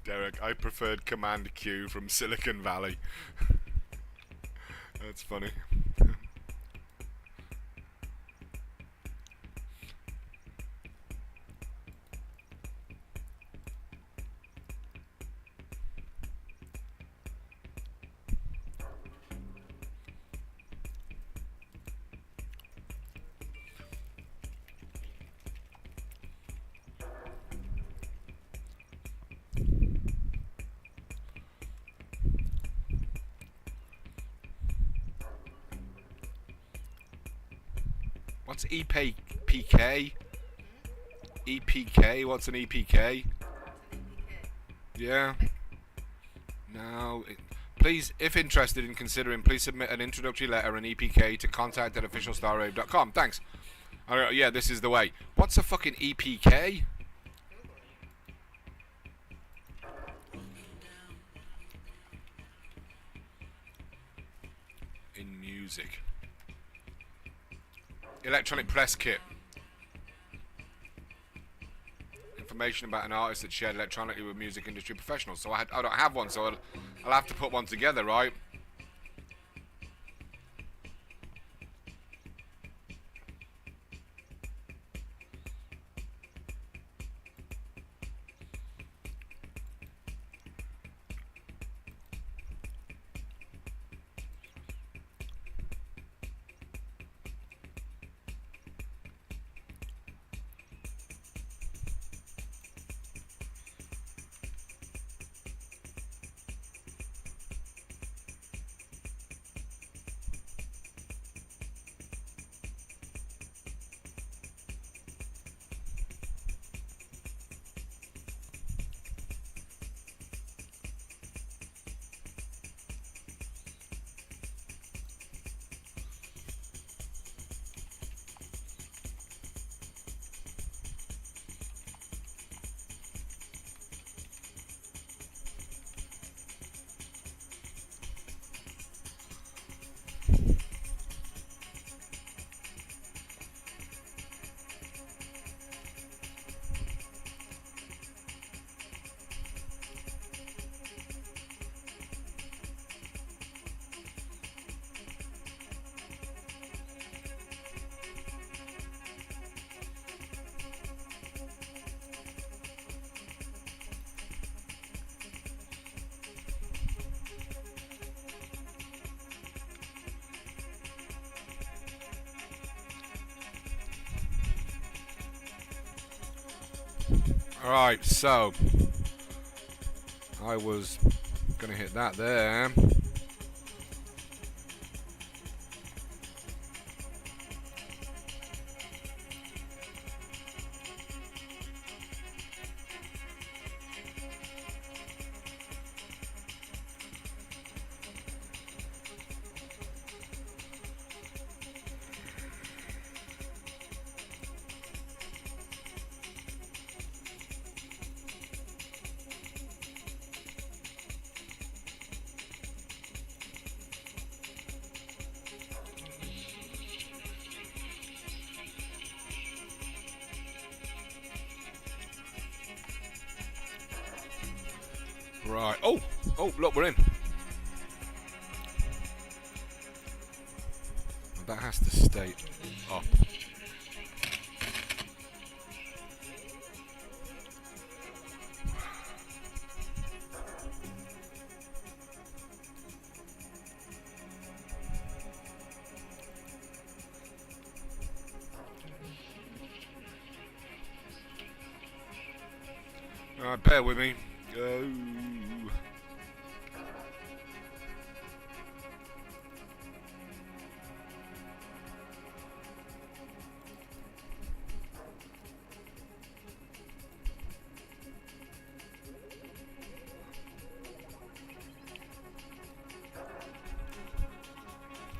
Derek, I preferred Command Q from Silicon Valley. That's funny. What's EPK? EPK? What's an EPK? Yeah. No. Please, if interested in considering, please submit an introductory letter and EPK to contact@officialstarrave.com. Thanks. Yeah, this is the way. What's a fucking EPK? In music. Electronic press kit. Information about an artist that's shared electronically with music industry professionals. So I don't have one, so I'll have to put one together, right? Alright, so I was gonna hit that there. Right. Oh, look, we're in. That has to stay up. Alright, bear with me.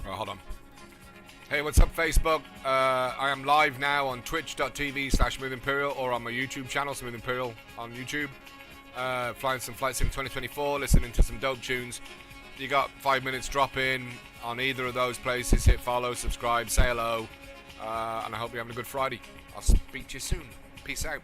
Hold on. Hey, what's up, Facebook? I am live now on twitch.tv/SmoothImperial or on my YouTube channel, Smooth Imperial on YouTube. Flying some Flight Sim 2024, listening to some dope tunes. You got 5 minutes, drop in on either of those places. Hit follow, subscribe, say hello, and I hope you're having a good Friday. I'll speak to you soon. Peace out.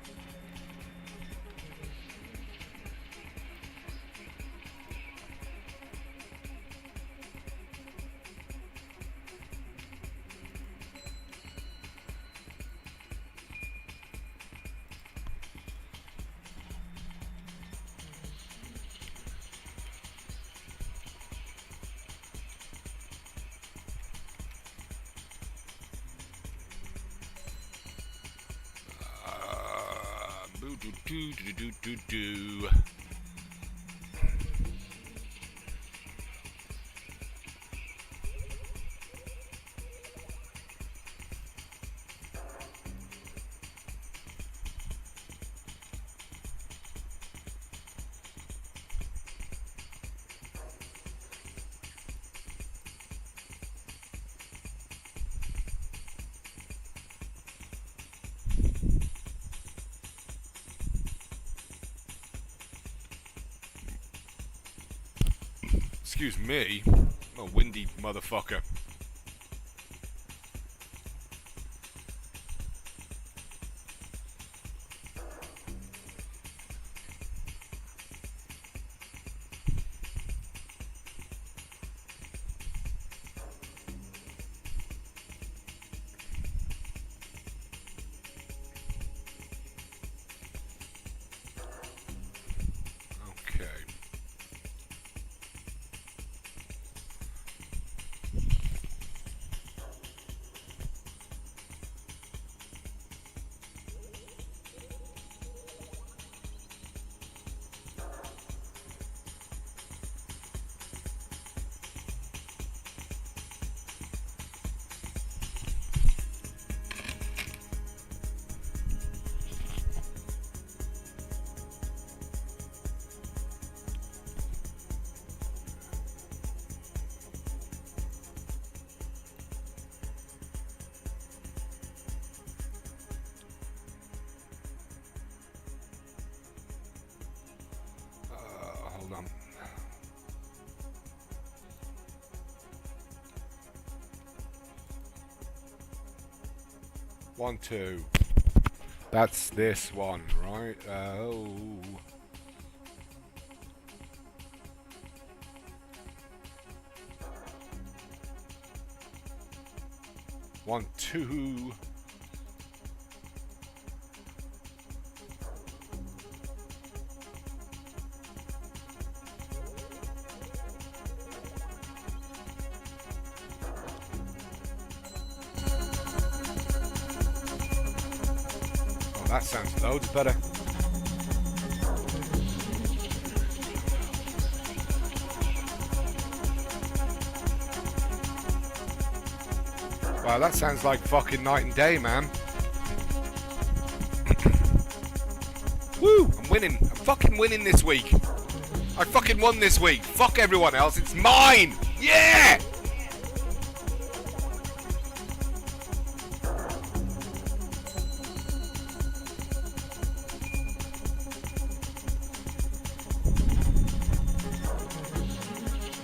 Excuse me, I'm a windy motherfucker. Hold on. One, two. That's this one, right? Oh. One, two. That sounds loads better. Wow, that sounds like fucking night and day, man. Woo! I'm winning. I'm fucking winning this week. I fucking won this week. Fuck everyone else. It's mine! Yeah!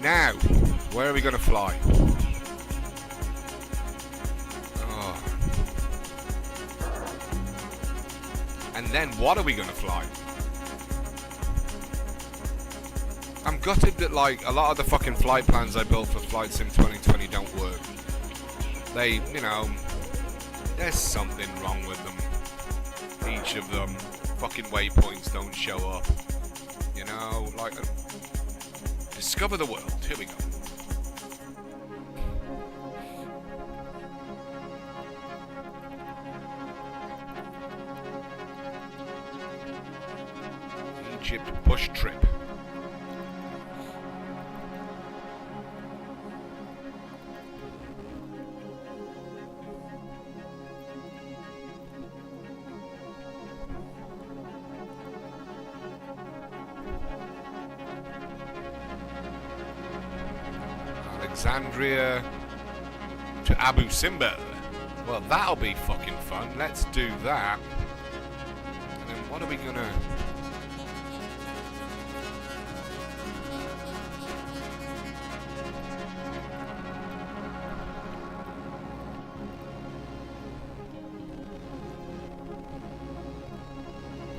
Now, where are we going to fly? Oh. And then what are we going to fly? I'm gutted that like a lot of the fucking flight plans I built for Flight Sim 2020 don't work. They, you know, there's something wrong with them. Each of them. Fucking waypoints don't show up. You know, like... Discover the world. Here we go. Egypt bush trip. Alexandria to Abu Simbel. Well, that'll be fucking fun. Let's do that. And then what are we gonna...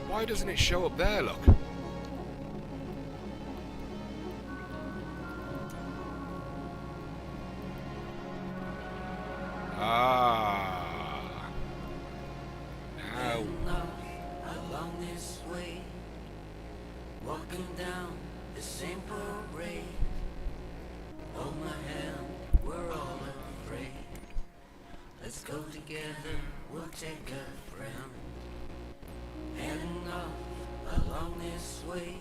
Why doesn't it show up there, look? Now. Along this way, walking down the same parade. Hold my hand, we're all afraid. Let's go together, we'll take a friend. heading off along this way,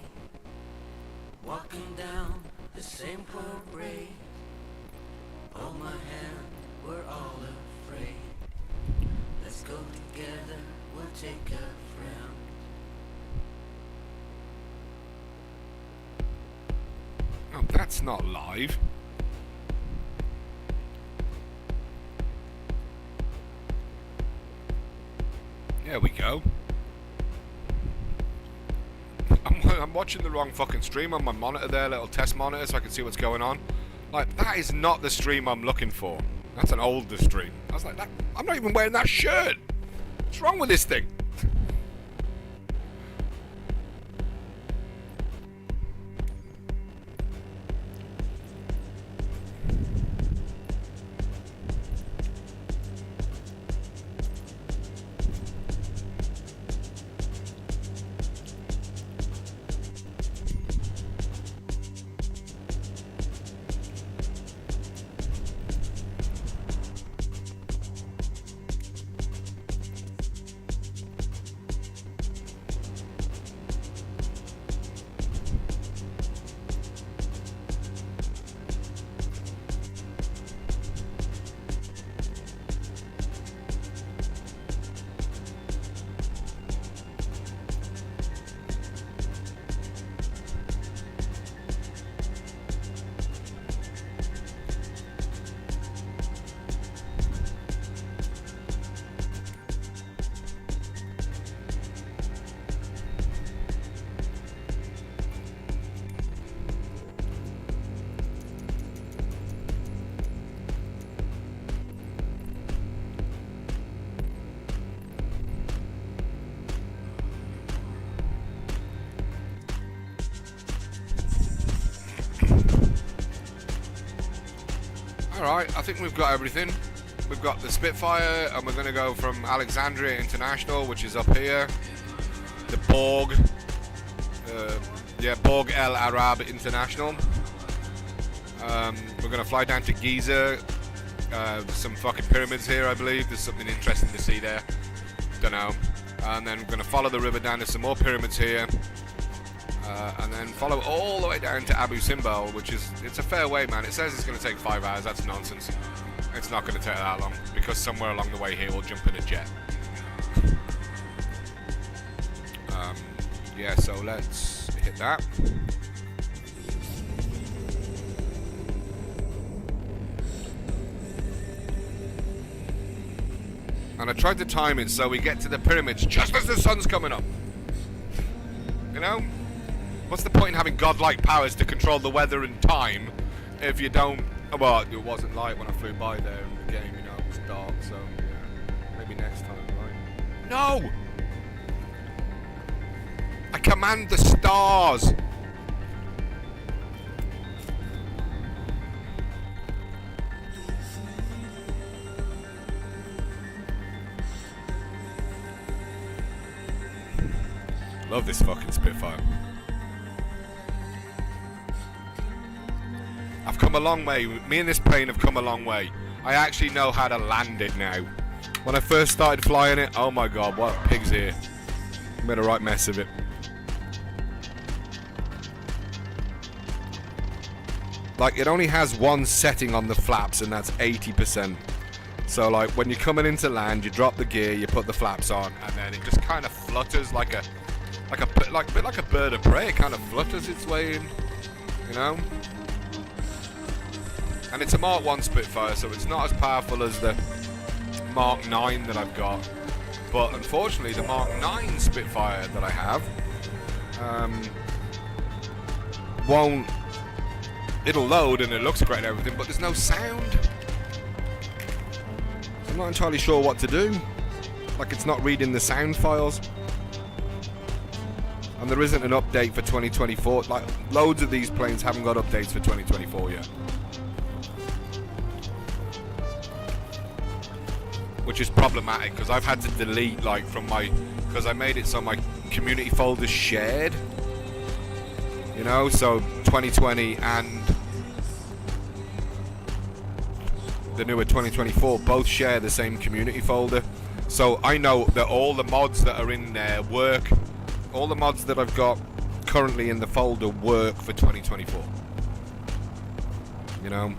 walking down the same parade. Hold my hand, we're all afraid. Let's go together, we'll take a friend. Oh, that's not live. There we go. I'm watching the wrong fucking stream on my monitor there, little test monitor, so I can see what's going on. Like, that is not the stream I'm looking for. That's an older stream. I was like, I'm not even wearing that shirt. What's wrong with this thing? Alright, I think we've got everything. We've got the Spitfire, and we're going to go from Alexandria International, which is up here. The Borg. Borg El Arab International. We're going to fly down to Giza. There's some fucking pyramids here, I believe. There's something interesting to see there. Don't know. And then we're going to follow the river down to some more pyramids here. And then follow all the way down to Abu Simbel, which is, it's a fair way, man. It says it's going to take 5 hours. That's nonsense. It's not going to take that long, because somewhere along the way here we'll jump in a jet. Yeah, so let's hit that. And I tried to time it so we get to the pyramids just as the sun's coming up. You know? What's the point in having godlike powers to control the weather and time if you don't... Well, it wasn't light when I flew by there in the game, you know, it was dark, so yeah, maybe next time, right? No! I command the stars! Love this fucking Spitfire. I've come a long way. Me and this plane have come a long way. I actually know how to land it now. When I first started flying it, oh my god, what pigs here. I made a right mess of it. Like, it only has one setting on the flaps, and that's 80%. So, like, when you're coming into land, you drop the gear, you put the flaps on, and then it just kind of flutters like a bit like a bird of prey. It kind of flutters its way in, you know. And it's a Mark 1 Spitfire, so it's not as powerful as the Mark 9 that I've got. But unfortunately, the Mark 9 Spitfire that I have won't. It'll load and it looks great and everything, but there's no sound. So I'm not entirely sure what to do. Like, it's not reading the sound files. And there isn't an update for 2024. Like, loads of these planes haven't got updates for 2024 yet. Which is problematic, because I've had to delete, like, from my... Because I made it so my community folder's shared. You know, so 2020 and the newer 2024 both share the same community folder. So I know that all the mods that are in there work. All the mods that I've got currently in the folder work for 2024. You know?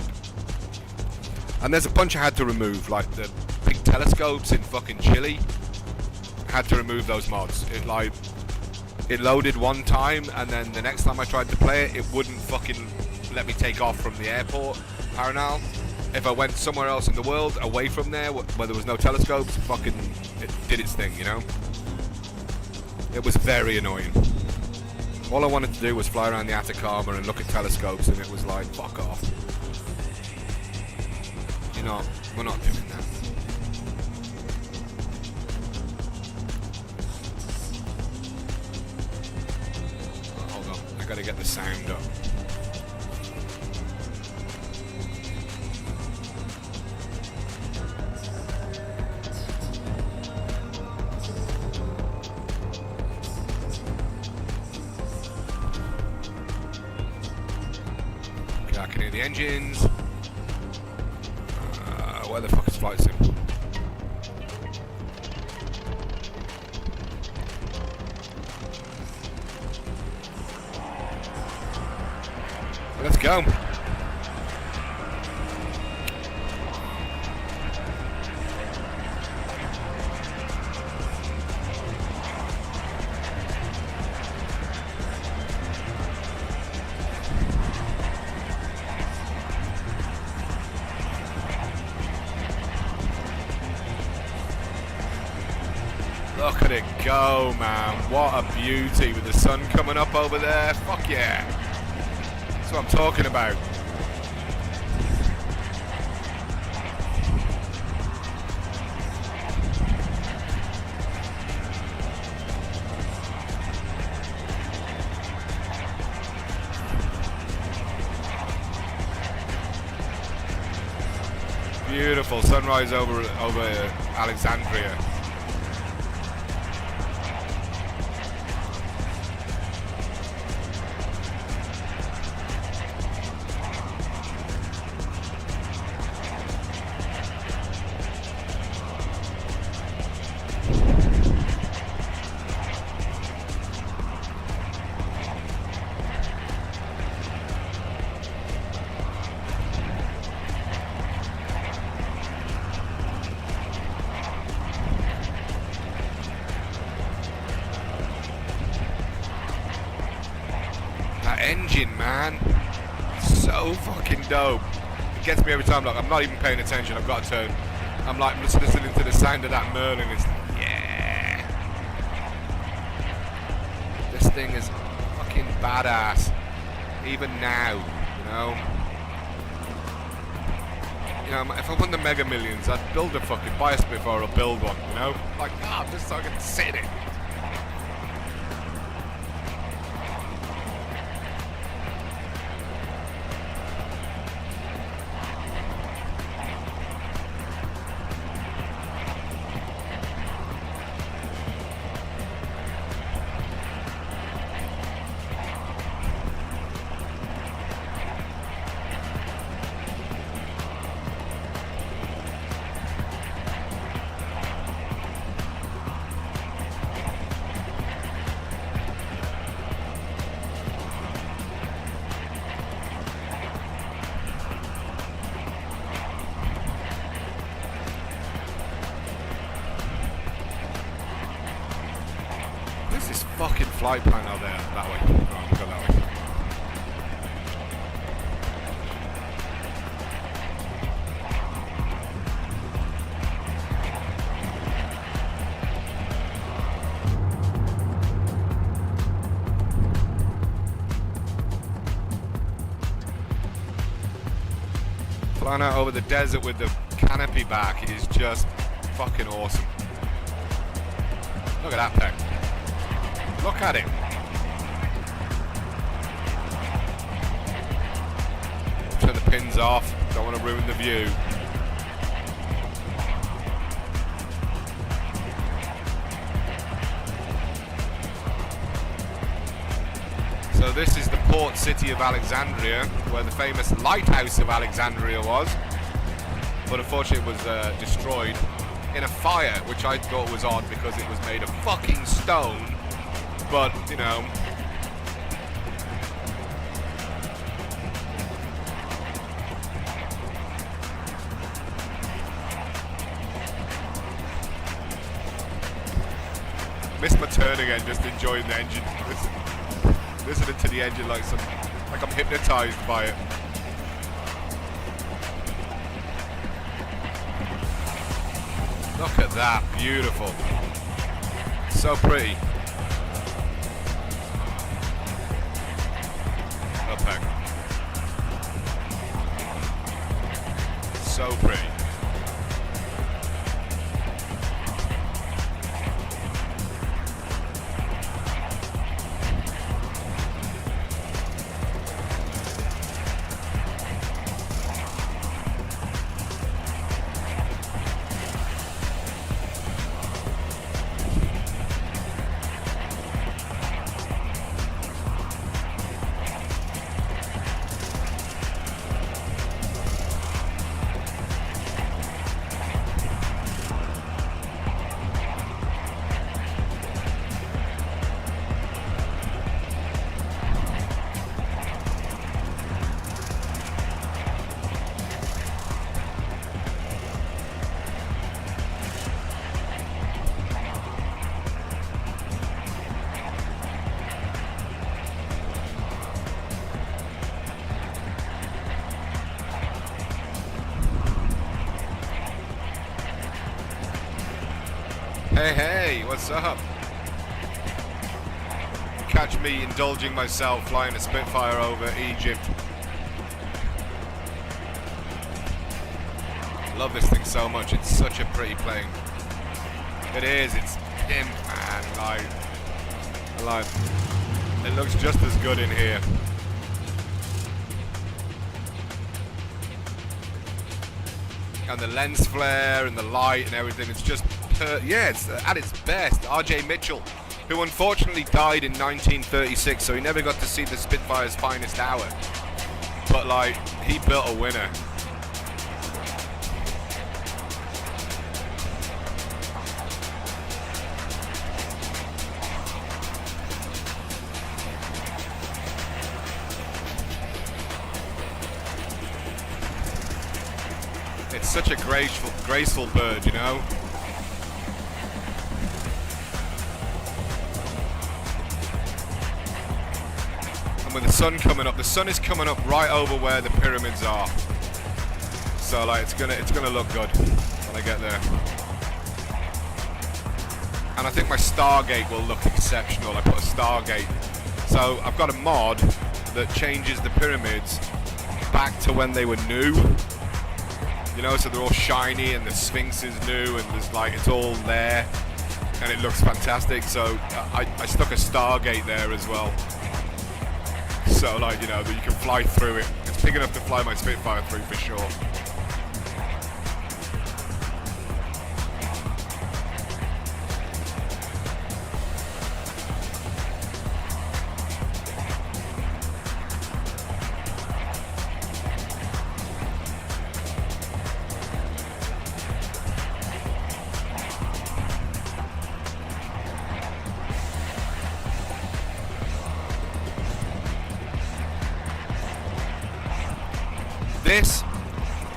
And there's a bunch I had to remove, like the big telescopes in fucking Chile. I had to remove those mods. It loaded one time, and then the next time I tried to play it, it wouldn't fucking let me take off from the airport, Paranal. If I went somewhere else in the world, away from there, where there was no telescopes, fucking, it did its thing, you know? It was very annoying. All I wanted to do was fly around the Atacama and look at telescopes, and it was like, fuck off. You know, we're not doing that. Oh, hold on, I gotta get the sound up. Okay, I can hear the engines. Where the fuck is flight sim? Let's go. Look at it go, man. What a beauty with the sun coming up over there. Fuck yeah. That's what I'm talking about. Beautiful sunrise over Alexandria. Engine, man, so fucking dope. It gets me every time. Like, I'm not even paying attention. I've got to turn. I'm like just listening to the sound of that Merlin. It's yeah. This thing is fucking badass. Even now, you know. You know, if I won the Mega Millions, I'd build a fucking Biospit or I'll build one. You know, like just so I can sit in it. This fucking flight plan out there, that way. Oh, we'll go that way. Flying out over the desert with the canopy back is just fucking awesome. Look at that thing. Look at it. Turn the pins off. Don't want to ruin the view. So this is the port city of Alexandria, where the famous lighthouse of Alexandria was. But unfortunately it was destroyed in a fire, which I thought was odd because it was made of fucking stone. But, you know, missed my turn again, just enjoying the engine. Listening to the engine like I'm hypnotized by it. Look at that, beautiful. So pretty. Upheck. So pretty. Hey, what's up? Catch me indulging myself flying a Spitfire over Egypt. Love this thing so much, it's such a pretty plane. It is, it's pimp, man. I like it looks just as good in here. And the lens flare and the light and everything, it's just yeah, it's at its best. R.J. Mitchell, who unfortunately died in 1936, so he never got to see the Spitfire's finest hour. But like, he built a winner. It's such a graceful bird, you know. With the sun coming up, the sun is coming up right over where the pyramids are, so like it's gonna look good when I get there. And I think my Stargate will look exceptional. I put a Stargate, so I've got a mod that changes the pyramids back to when they were new, you know, so they're all shiny and the Sphinx is new and there's like it's all there and it looks fantastic. So I stuck a Stargate there as well. So like, you know, that you can fly through it. It's big enough to fly my Spitfire through for sure.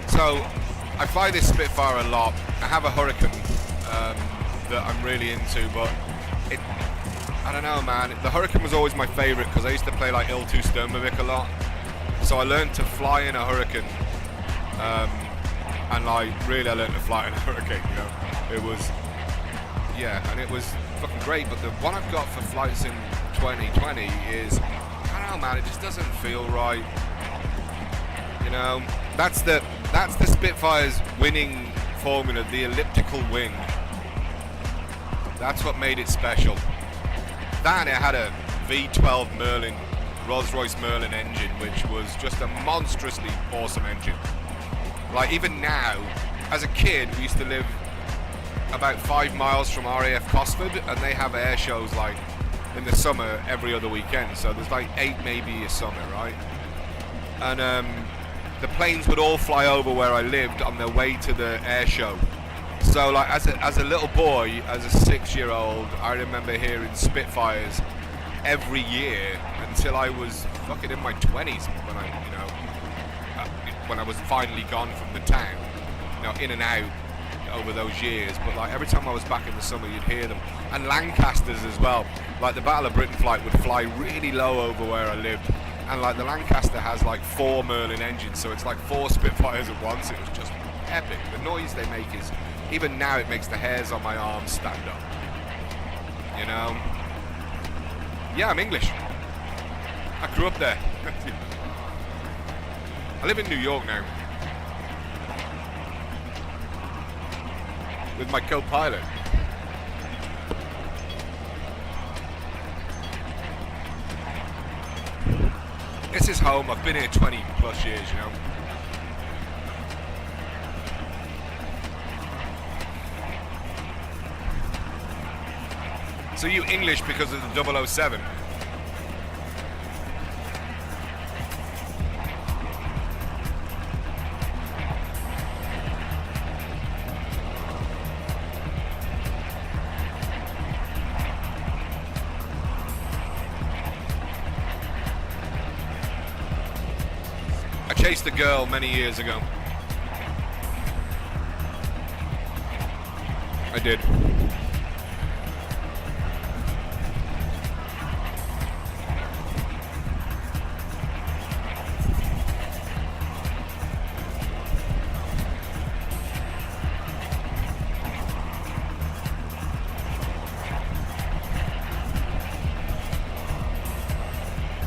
So I fly this Spitfire a lot. I have a Hurricane that I'm really into, but I don't know, man. The Hurricane was always my favorite because I used to play like Il-2 Sturmovik a lot. So I learned to fly in a Hurricane, and like really I learned to fly in a Hurricane, you know. It was, yeah, and it was fucking great. But the one I've got for flights in 2020 is, I don't know, man, it just doesn't feel right. You know, that's the Spitfire's winning formula, the elliptical wing. That's what made it special. That, it had a V12 Merlin, Rolls-Royce Merlin engine, which was just a monstrously awesome engine. Like even now, as a kid, we used to live about 5 miles from RAF Cosford, and they have air shows like in the summer every other weekend. So there's like 8 maybe a summer, right? And the planes would all fly over where I lived on their way to the air show. So like as a little boy, as a 6-year-old, I remember hearing Spitfires every year until I was fucking in my 20s when when I was finally gone from the town, in and out over those years. But like every time I was back in the summer, you'd hear them. And Lancasters as well. Like the Battle of Britain flight would fly really low over where I lived, and like the Lancaster has like 4 Merlin engines, so it's like 4 Spitfires at once. It was just epic. The noise they make is, even now, it makes the hairs on my arms stand up. Yeah, I'm English. I grew up there. I live in New York now with my co-pilot. This is home. I've been here 20 plus years, So you English because of the 007? I chased a girl many years ago. I did.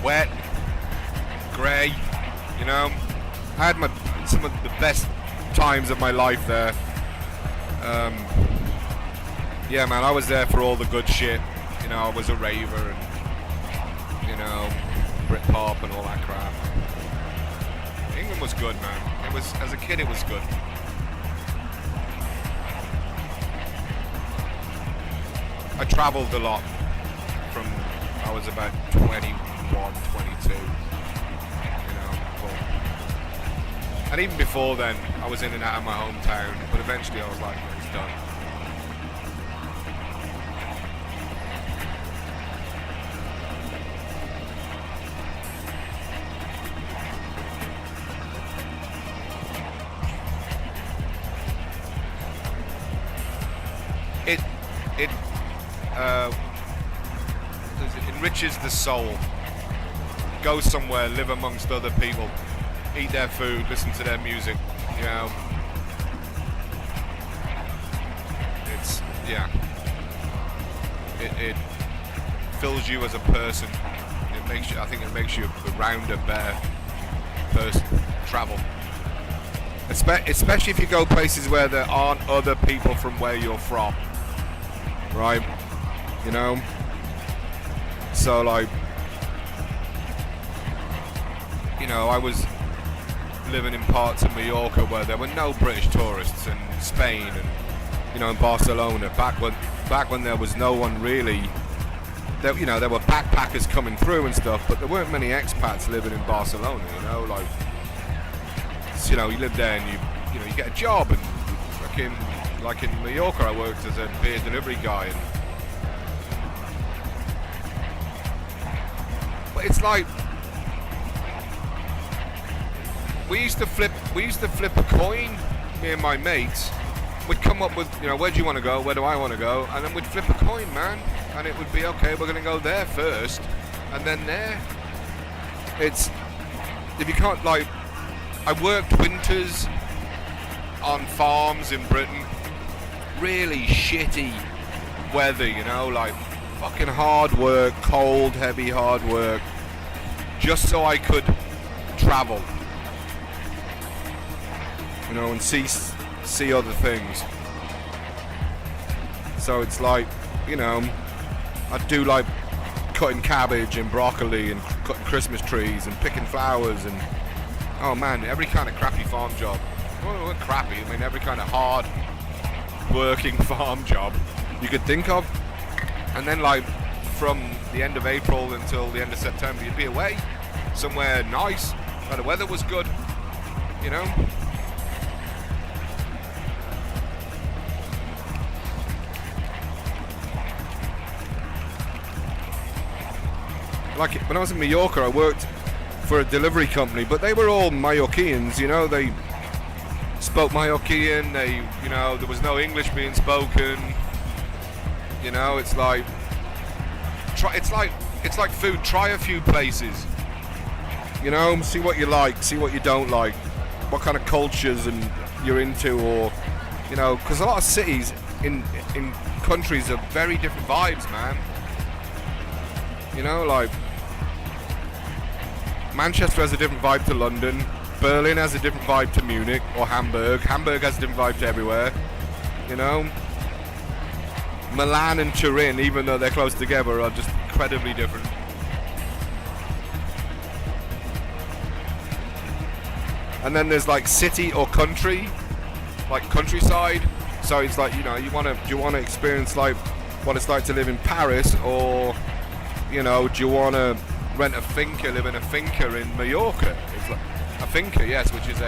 Wet, grey, I had some of the best times of my life there. Yeah, man, I was there for all the good shit. I was a raver and, Britpop and all that crap. England was good, man. As a kid, it was good. I travelled a lot from I was about 21, 22. And even before then, I was in and out of my hometown, but eventually I was like, it's done. It enriches the soul. Go somewhere, live amongst other people, eat their food, listen to their music. It's it fills you as a person. I think it makes you a rounder, better person. Travel, especially if you go places where there aren't other people from where you're from, right? So like, I was living in parts of Mallorca where there were no British tourists, and Spain, and in Barcelona, back when there was no one really. There were backpackers coming through and stuff, but there weren't many expats living in Barcelona. You live there and you get a job, and fucking like in Mallorca, I worked as a beer delivery guy, but it's like, we used to flip a coin, me and my mates. We'd come up with, where do you want to go, where do I want to go, and then we'd flip a coin, man, and it would be, okay, we're going to go there first, and then there. It's, if you can't, like, I worked winters on farms in Britain, really shitty weather, like, fucking hard work, cold, heavy, hard work, just so I could travel. And see other things. So it's like, I do like cutting cabbage and broccoli and cutting Christmas trees and picking flowers and, oh man, every kind of crappy farm job. Well, not crappy, I mean every kind of hard working farm job you could think of. And then like from the end of April until the end of September, you'd be away somewhere nice where the weather was good, like when I was in Mallorca, I worked for a delivery company, but they were all Mallorquins, you know. They spoke Mallorquin. There was no English being spoken. You know, it's like food. Try a few places. You know, see what you like, see what you don't like, what kind of cultures and you're into, or you know, because a lot of cities in countries are very different vibes, man. You know, like Manchester has a different vibe to London. Berlin has a different vibe to Munich or Hamburg. Hamburg has a different vibe to everywhere. You know, Milan and Turin, even though they're close together, are just incredibly different. And then there's like city or country, like countryside. So it's like, you know, do you want to experience like what it's like to live in Paris, or you know, do you want to rent a finca, live in a finca in Mallorca? It's like a finca, yes, which is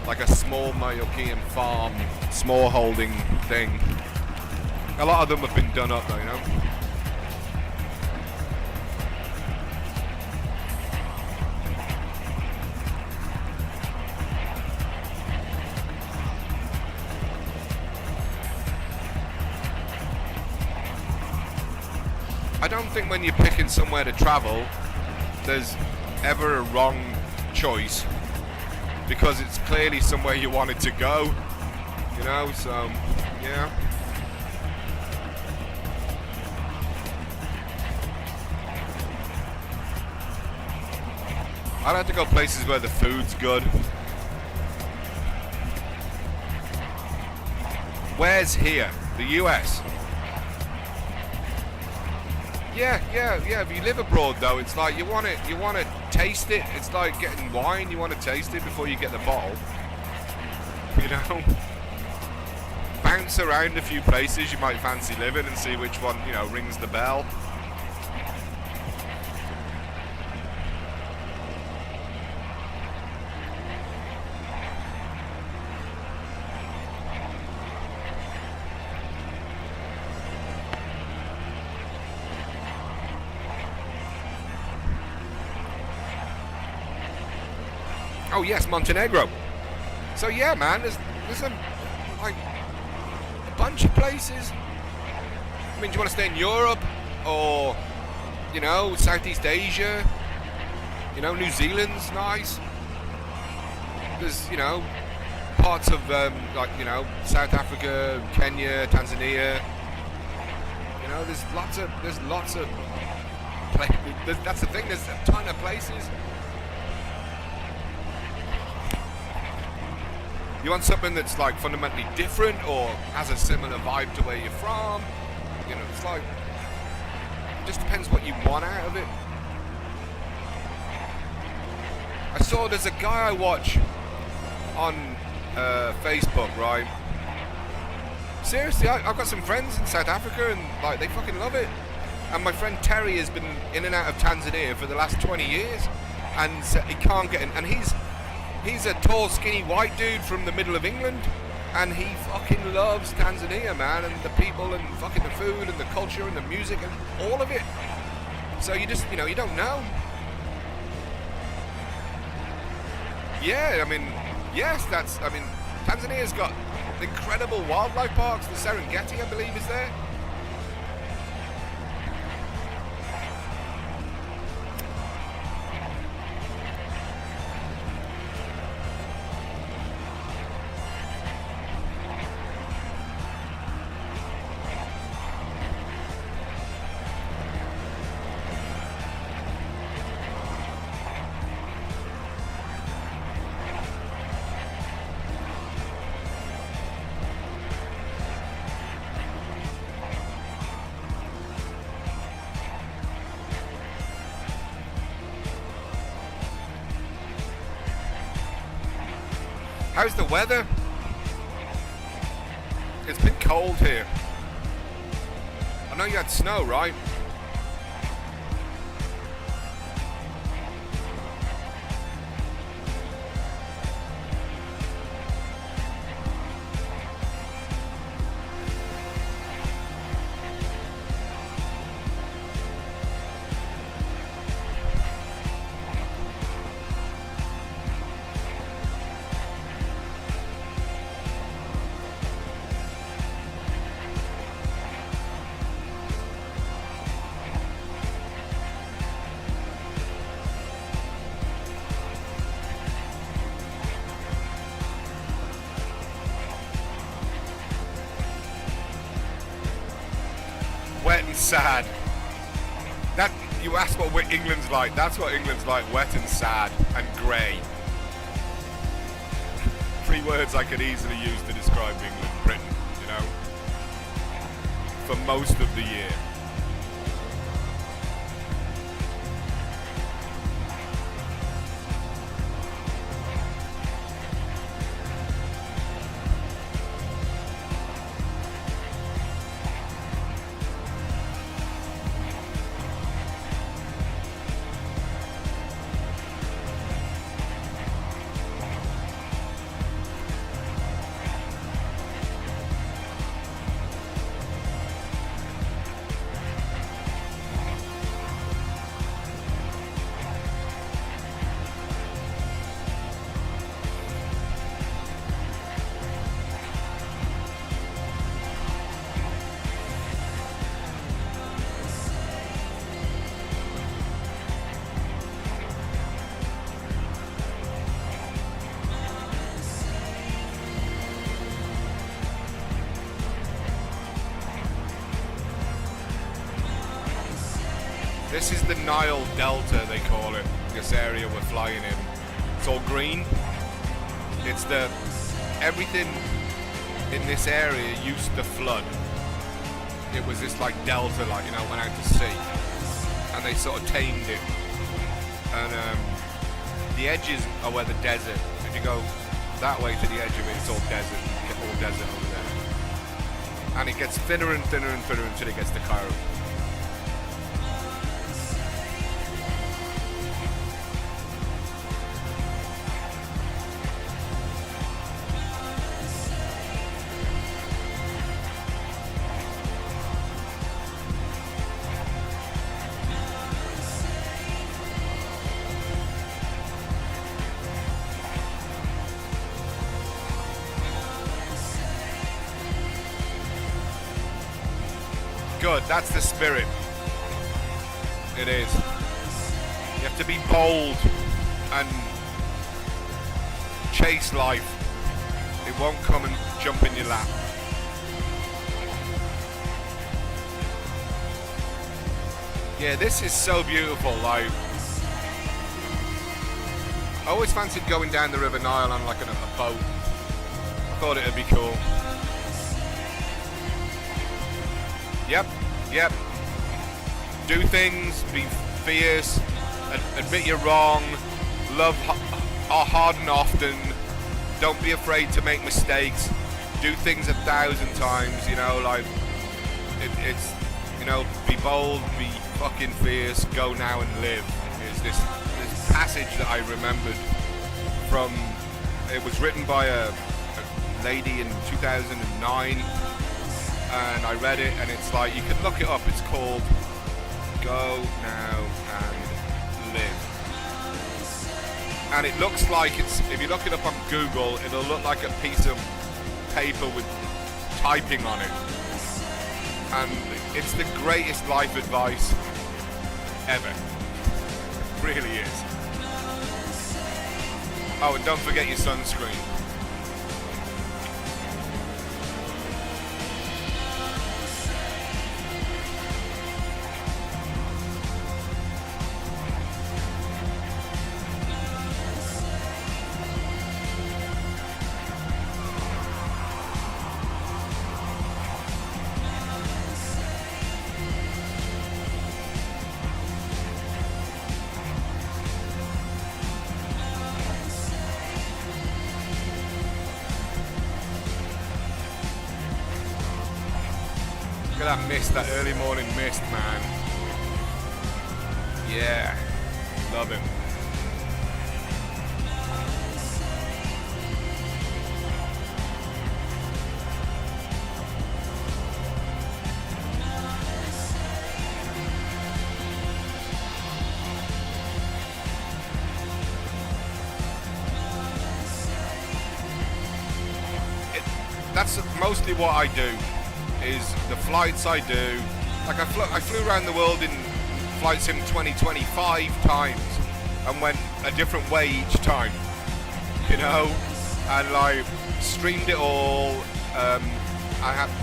like a small Mallorquin farm, small holding thing. A lot of them have been done up though, you know. I don't think when you're picking somewhere to travel, there's ever a wrong choice, because it's clearly somewhere you wanted to go, you know, so, yeah. I like to go places where the food's good. Where's here? The US? Yeah. If you live abroad, though, it's like you want to taste it. It's like getting wine. You want to taste it before you get the bottle. You know, bounce around a few places you might fancy living and see which one, you know, rings the bell. Oh yes, Montenegro. So yeah, man, there's like a bunch of places. I mean, do you want to stay in Europe or, you know, Southeast Asia? You know, New Zealand's nice. There's, you know, parts of like, you know, South Africa, Kenya, Tanzania. You know, there's lots of that's the thing. There's a ton of places. You want something that's like fundamentally different or has a similar vibe to where you're from? You know, it's like, it just depends what you want out of it. I saw there's a guy I watch on Facebook, right? Seriously, I've got some friends in South Africa and like they fucking love it. And my friend Terry has been in and out of Tanzania for the last 20 years and he can't get in. And He's a tall, skinny white dude from the middle of England, and he fucking loves Tanzania, man, and the people, and fucking the food, and the culture, and the music, and all of it. So you just, you know, you don't know. Yeah, I mean, yes, Tanzania's got incredible wildlife parks. The Serengeti, I believe, is there. How's the weather? It's been cold here. I know you had snow, right? sad. That you ask what England's like. That's what England's like: wet and sad and grey. 3 words I could easily use to describe England, Britain. You know, for most of the year. This is the Nile Delta, they call it, this area we're flying in. It's all green. It's everything in this area used to flood. It was this like delta, like, you know, went out to sea. And they sort of tamed it. And the edges are where the desert, if you go that way to the edge of it, it's all desert over there. And it gets thinner and thinner and thinner until it gets to Cairo. Good, that's the spirit. It is. You have to be bold and chase life. It won't come and jump in your lap. Yeah, this is so beautiful. Like, I always fancied going down the River Nile on like a boat. I thought it'd be cool. Yep. Do things, be fierce, admit you're wrong, love hard and often, don't be afraid to make mistakes, do things 1,000 times, you know, like, it's, you know, be bold, be fucking fierce, go now and live, is this passage that I remembered from, it was written by a lady in 2009, and I read it, and it's like, you can look it up, it's called Go Now and Live. And it looks like it's, if you look it up on Google, it'll look like a piece of paper with typing on it. And it's the greatest life advice ever. It really is. Oh, and don't forget your sunscreen. Look at that mist, that early morning mist, man. Yeah, love him. That's mostly what I do. Is the flights I do, like I flew around the world in Flight Sim 2025 times and went a different way each time, you know, and like streamed it all.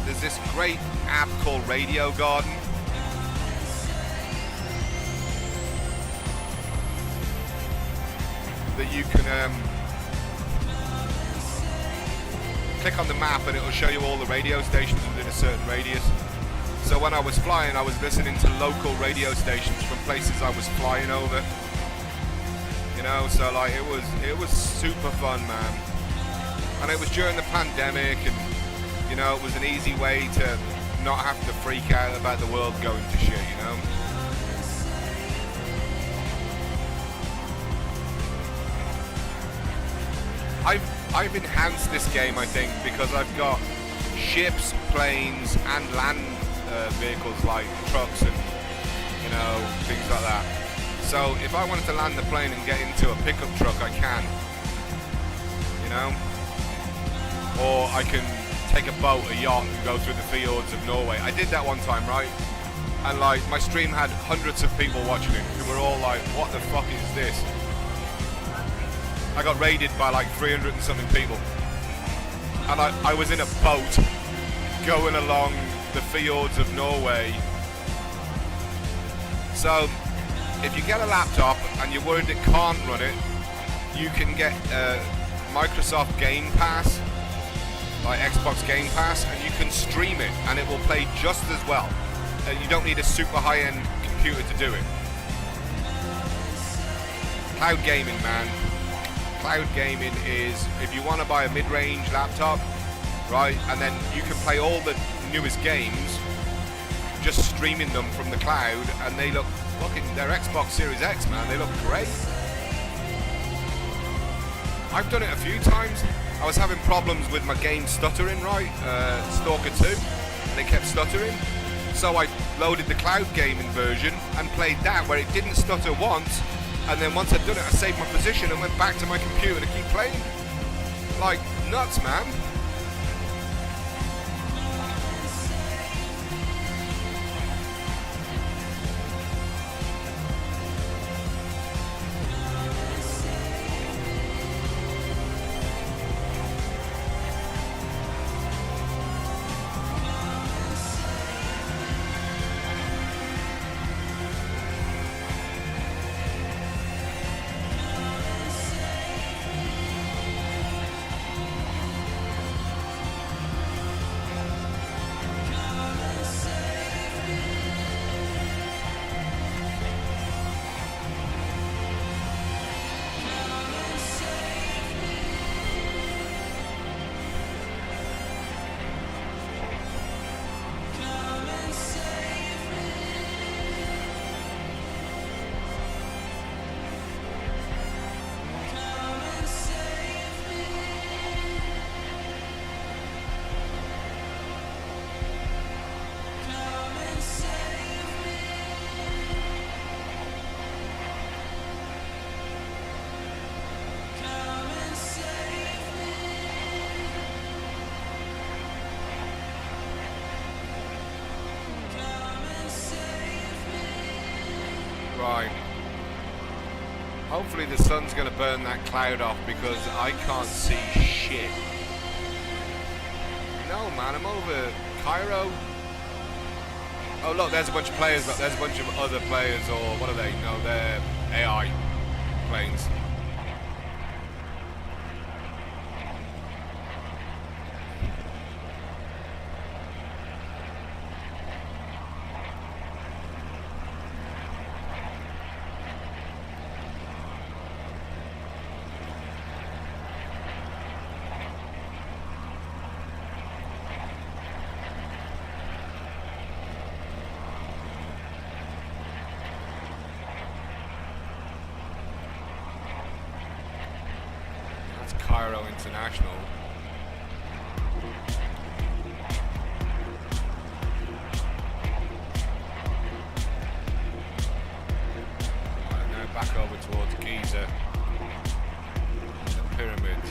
There's this great app called Radio Garden that you can click on the map and it will show you all the radio stations within a certain radius. So when I was flying, I was listening to local radio stations from places I was flying over. You know, so like it was super fun, man. And it was during the pandemic, and you know, it was an easy way to not have to freak out about the world going to shit, you know. I've enhanced this game, I think, because I've got ships, planes, and land vehicles like trucks and, you know, things like that. So if I wanted to land the plane and get into a pickup truck, I can, you know. Or I can take a boat, a yacht, and go through the fjords of Norway. I did that one time, right? And like, my stream had hundreds of people watching it who were all like, what the fuck is this? I got raided by like 300 and something people. And I was in a boat going along the fjords of Norway. So if you get a laptop and you're worried it can't run it, you can get Microsoft Game Pass, like Xbox Game Pass, and you can stream it and it will play just as well. You don't need a super high-end computer to do it. Cloud gaming, man. Cloud gaming is, if you want to buy a mid-range laptop, right, and then you can play all the newest games just streaming them from the cloud, and they look fucking, they're Xbox Series X, man, they look great. I've done it a few times. I was having problems with my game stuttering, right, Stalker 2, and it kept stuttering, so I loaded the cloud gaming version and played that where it didn't stutter once. And then once I'd done it, I saved my position and went back to my computer to keep playing. Like, nuts, man. Right. Hopefully the sun's going to burn that cloud off because I can't see shit. No, man, I'm over Cairo. Oh, look, there's a bunch of players. Look, there's a bunch of other players, or what are they? No, they're AI planes. Cairo International. Right, now back over towards Giza, the pyramids.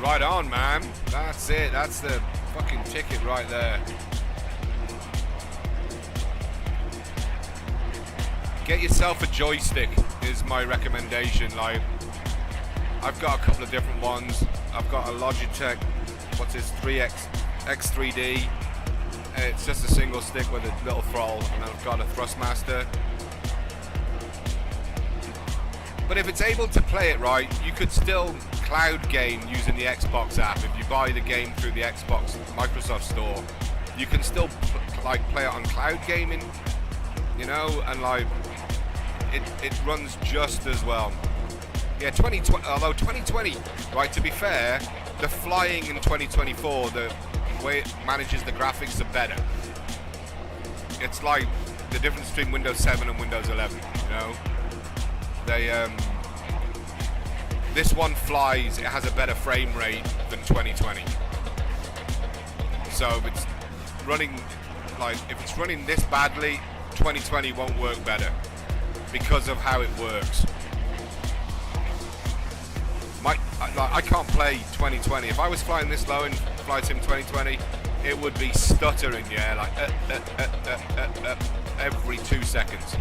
Right on, man. That's it. That's the fucking ticket right there. Get yourself a joystick is my recommendation. Like, I've got a couple of different ones. I've got a Logitech, what's this, 3X X3D. It's just a single stick with a little throttle, and I've got a Thrustmaster. But if it's able to play it right, you could still cloud game using the Xbox app. If you buy the game through the Xbox Microsoft Store, you can still like play it on cloud gaming, you know, and like it runs just as well. Yeah, 2020. Although 2020, right? To be fair, the flying in 2024, the way it manages the graphics are better. It's like the difference between Windows 7 and Windows 11. You know, this one flies. It has a better frame rate than 2020. So if it's running this badly, 2020 won't work better because of how it works. I can't play 2020. If I was flying this low in Flight Sim 2020, it would be stuttering, yeah, like every 2 seconds.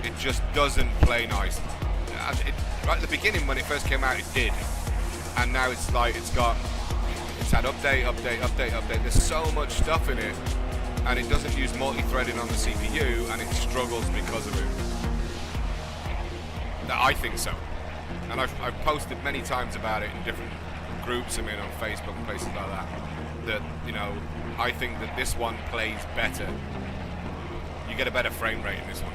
It just doesn't play nice. Right at the beginning when it first came out, it did, and now it's like it's had update. There's so much stuff in it, and it doesn't use multi-threading on the CPU, and it struggles because of it. I think so. And I've posted many times about it in different groups I'm in on Facebook and places like that. That, you know, I think that this one plays better. You get a better frame rate in this one.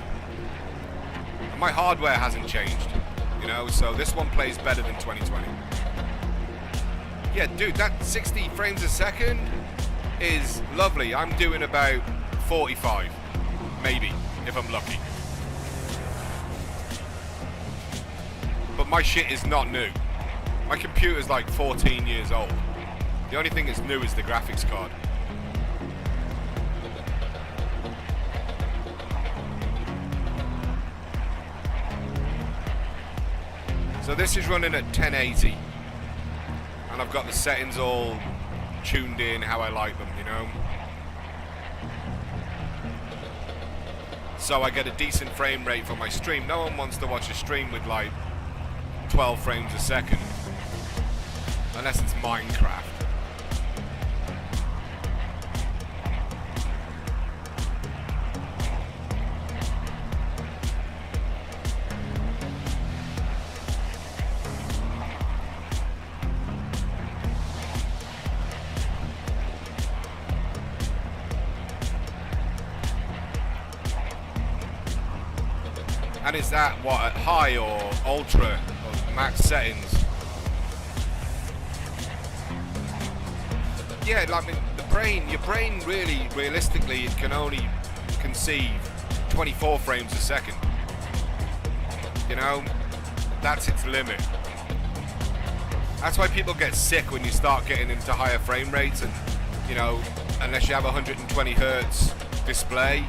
And my hardware hasn't changed, you know, so this one plays better than 2020. Yeah, dude, that 60 frames a second is lovely. I'm doing about 45, maybe, if I'm lucky. But my shit is not new. My computer's like 14 years old. The only thing that's new is the graphics card. So this is running at 1080. And I've got the settings all tuned in how I like them, you know. So I get a decent frame rate for my stream. No one wants to watch a stream with like 12 frames a second, unless it's Minecraft. And is that what, at high or ultra or max settings? Yeah, like, I mean, your brain really, realistically, it can only conceive 24 frames a second. You know, that's its limit. That's why people get sick when you start getting into higher frame rates, and, you know, unless you have a 120 hertz display.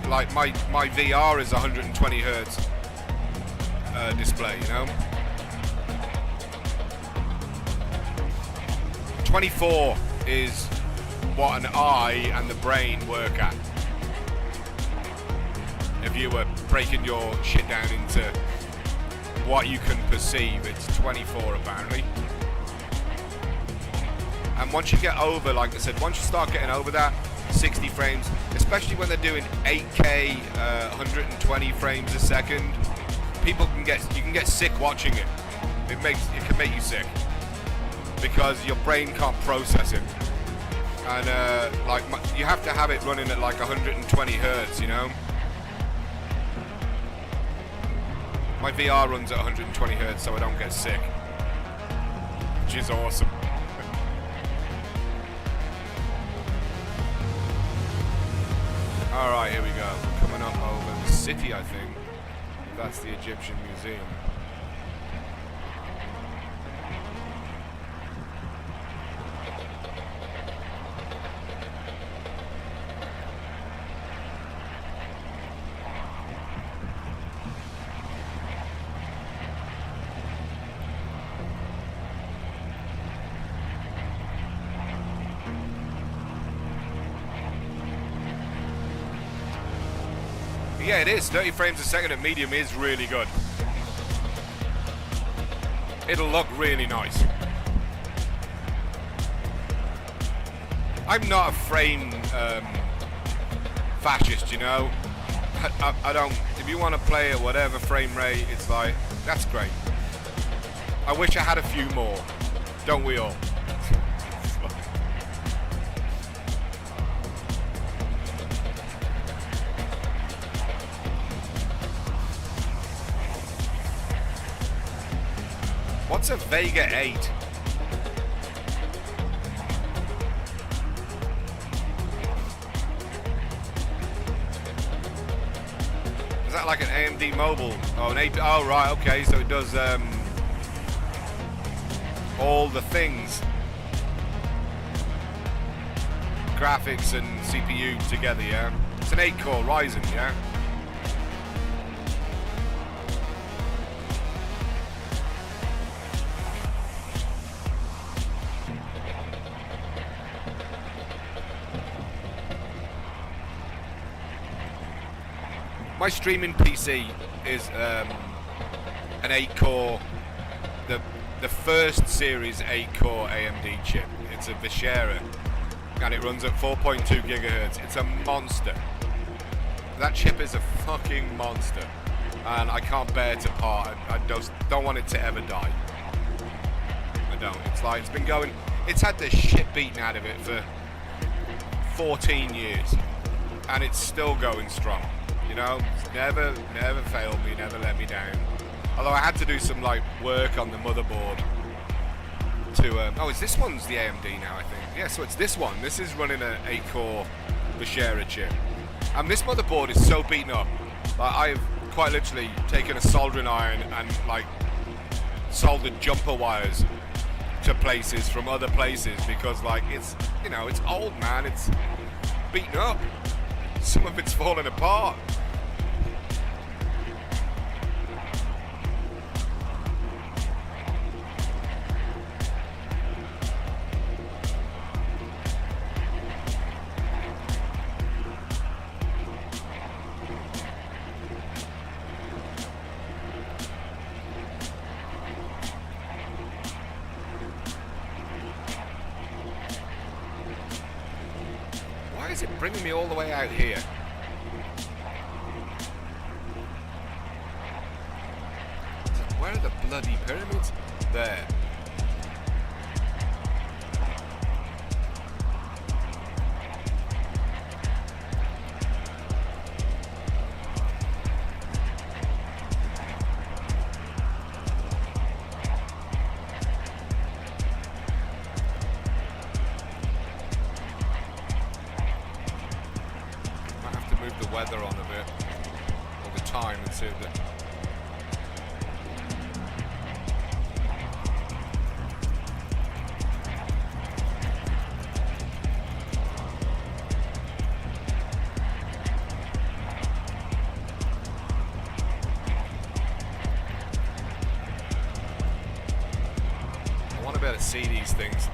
Like my VR is 120 hertz display, you know. 24 is what an eye and the brain work at. If you were breaking your shit down into what you can perceive, it's 24 apparently. And once you get over, like I said, once you start getting over that 60 frames, especially when they're doing 8K 120 frames a second, you can get sick watching it. It can make you sick because your brain can't process it. And you have to have it running at like 120 hertz, you know. My VR runs at 120 hertz, so I don't get sick, which is awesome. Alright, here we go. We're coming up over the city, I think. That's the Egyptian Museum. Yeah, it is. 30 frames a second at medium is really good. It'll look really nice. I'm not a frame fascist, you know. I don't. If you want to play at whatever frame rate, it's like, that's great. I wish I had a few more. Don't we all? What's a Vega 8? Is that like an AMD mobile? Oh, an 8. Oh, right. Okay, so it does all the things, graphics and CPU together. Yeah, it's an 8-core Ryzen. Yeah. My streaming PC is an 8-core, the first series 8-core AMD chip. It's a Vishera, and it runs at 4.2 gigahertz. It's a monster. That chip is a fucking monster, and I can't bear to part. I just don't want it to ever die. I don't. It's like it's been going. It's had the shit beaten out of it for 14 years, and it's still going strong. You know, it's never failed me, never let me down. Although I had to do some like work on the motherboard to. Oh, is this one's the AMD now? I think. Yeah, so it's this one. This is running an 8-core Vishera chip, and this motherboard is so beaten up. Like, I've quite literally taken a soldering iron and like soldered jumper wires to places from other places because like it's, you know, it's old, man. It's beaten up. Some of it's falling apart. Why is it bringing me all the way out here? Where are the bloody pyramids? There. Might have to move the weather on a bit, or the time, and see if the to see these things.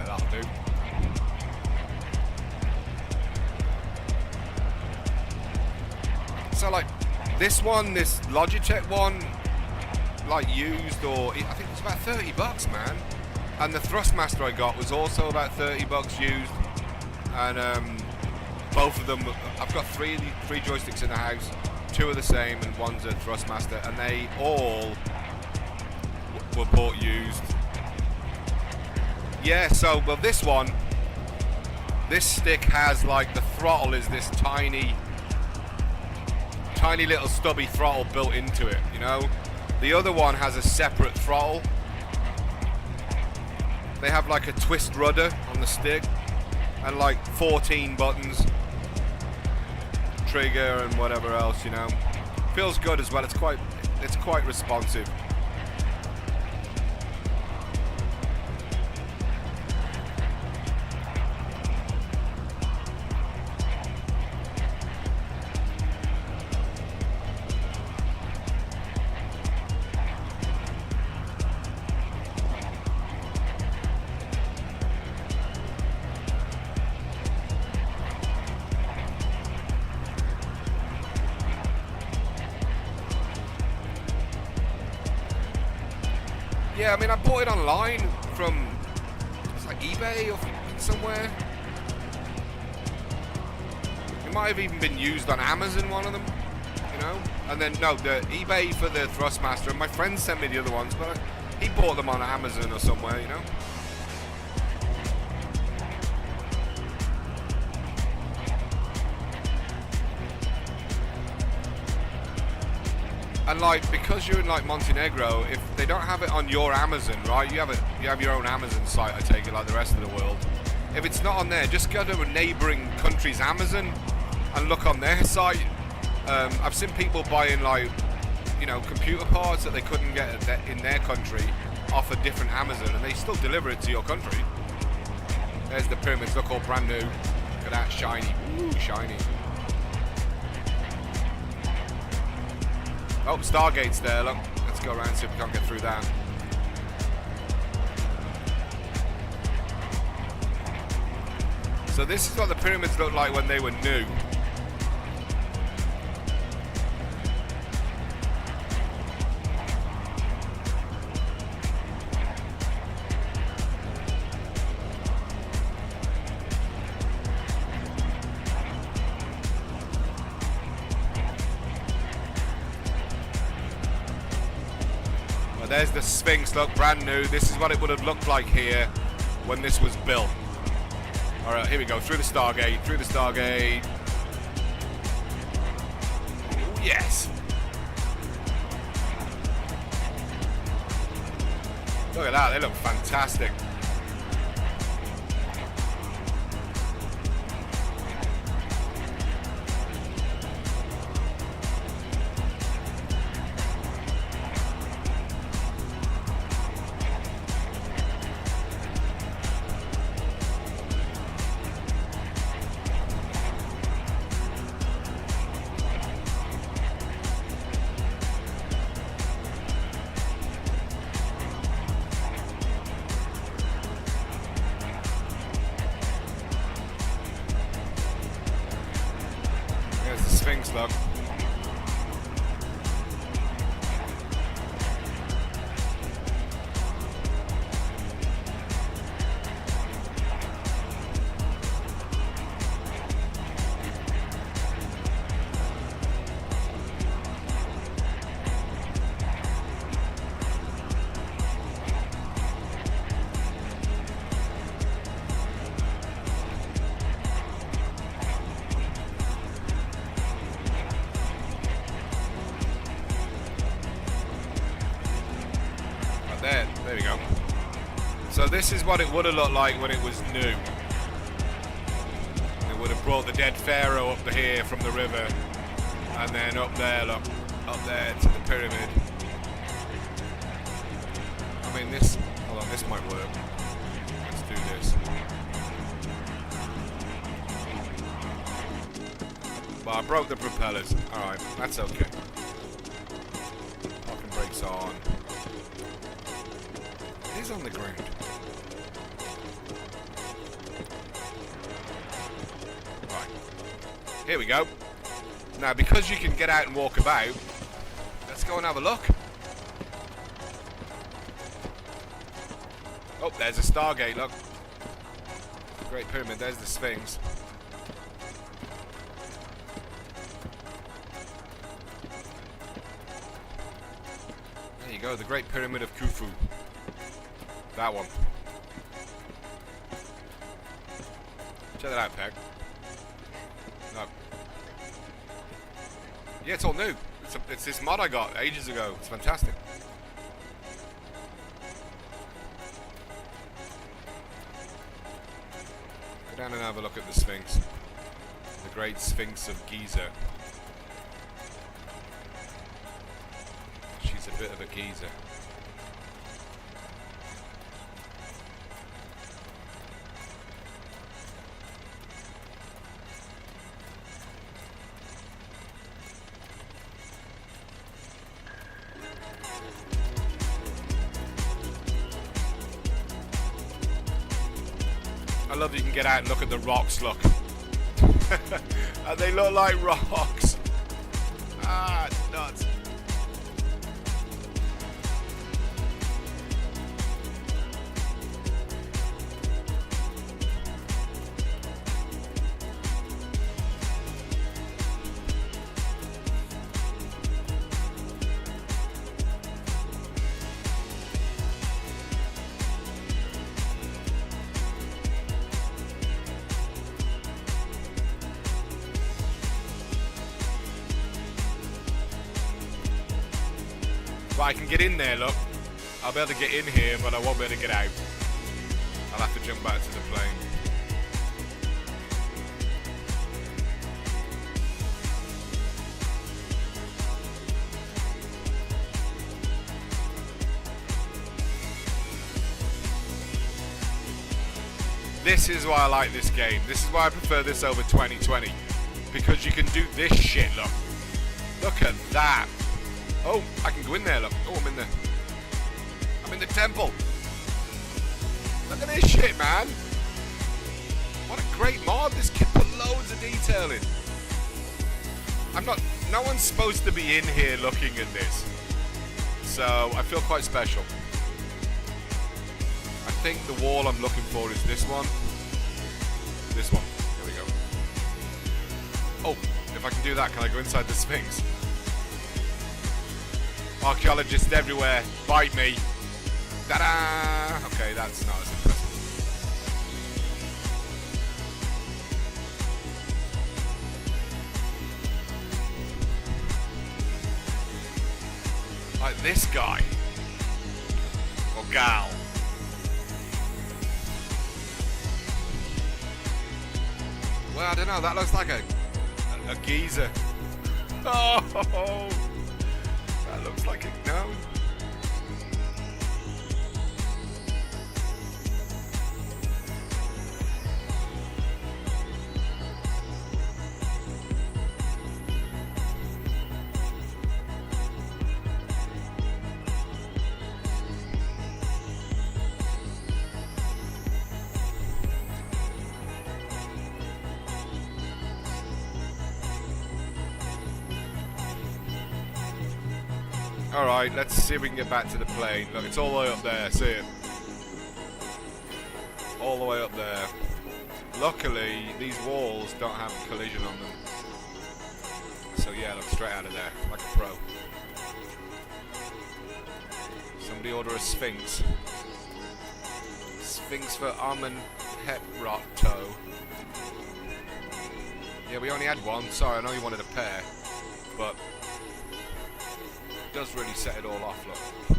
That'll do. So like this one, this Logitech one, like used, or I think it's about $30, man. And the Thrustmaster I got was also about $30 used. And both of them, I've got three joysticks in the house. 2 are the same, and one's a Thrustmaster, and they all were bought used. Yeah, so, well, this one, this stick has like, the throttle is this tiny little stubby throttle built into it, you know. The other one has a separate throttle. They have like a twist rudder on the stick and like 14 buttons, trigger and whatever else, you know. Feels good as well. It's quite responsive. Yeah, I mean, I bought it online from, it's like eBay or somewhere. It might have even been used on Amazon, one of them, you know. And then no, the eBay for the Thrustmaster. And my friend sent me the other ones, but he bought them on Amazon or somewhere, you know. And like, because you're in like Montenegro, if they don't have it on your Amazon, right? You have your own Amazon site, I take it, like the rest of the world. If it's not on there, just go to a neighbouring country's Amazon and look on their site. I've seen people buying like, you know, computer parts that they couldn't get in their country off a different Amazon, and they still deliver it to your country. There's the pyramids, look, all brand new. Look at that, shiny. Ooh, shiny. Oh, Stargate's there, look. Let's go around and see if we can't get through that. So this is what the pyramids looked like when they were new. There's the Sphinx, look, brand new. This is what it would have looked like here when this was built. Alright, here we go, through the Stargate, through the Stargate. Ooh, yes! Look at that, they look fantastic. Sphinx, look. There we go. So this is what it would have looked like when it was new. They would have brought the dead pharaoh up to here from the river, and then up there, look, up there to the pyramid. I mean, this, hold on, this might work. Let's do this. Well, I broke the propellers. Alright, that's okay. Parking brakes on. It is on the ground. Right. Here we go. Now, because you can get out and walk about, let's go and have a look. Oh, there's a Stargate, look. Great Pyramid, there's the Sphinx. There you go, the Great Pyramid of Khufu. That one. Check that out, Peg. No. Yeah, it's all new. It's this mod I got ages ago. It's fantastic. Go down and have a look at the Sphinx. The Great Sphinx of Giza. She's a bit of a geezer. I love that you can get out and look at the rocks, look. And they look like rocks. Ah, it's nuts. Right, I can get in there, look. I'll be able to get in here, but I won't be able to get out. I'll have to jump back to the plane. This is why I like this game. This is why I prefer this over 2020. Because you can do this shit, look. Look at that. Oh, I can go in there, look. Oh, I'm in there. I'm in the temple. Look at this shit, man. What a great mod. This kid put loads of detail in. No one's supposed to be in here looking at this. So, I feel quite special. I think the wall I'm looking for is this one. This one. Here we go. Oh, if I can do that, can I go inside the Sphinx? Archaeologists everywhere. Bite me. Ta-da! Okay, that's not as impressive. Like this guy. Or gal. Well, I don't know. That looks like a geezer. Oh, that looks like a no. Alright, let's see if we can get back to the plane. Look, it's all the way up there, see it? All the way up there. Luckily, these walls don't have collision on them. So yeah, look, straight out of there, like a pro. Somebody order a Sphinx. Sphinx for Amenhotep. Yeah, we only had one. Sorry, I know you wanted a pair. But it does really set it all off, look.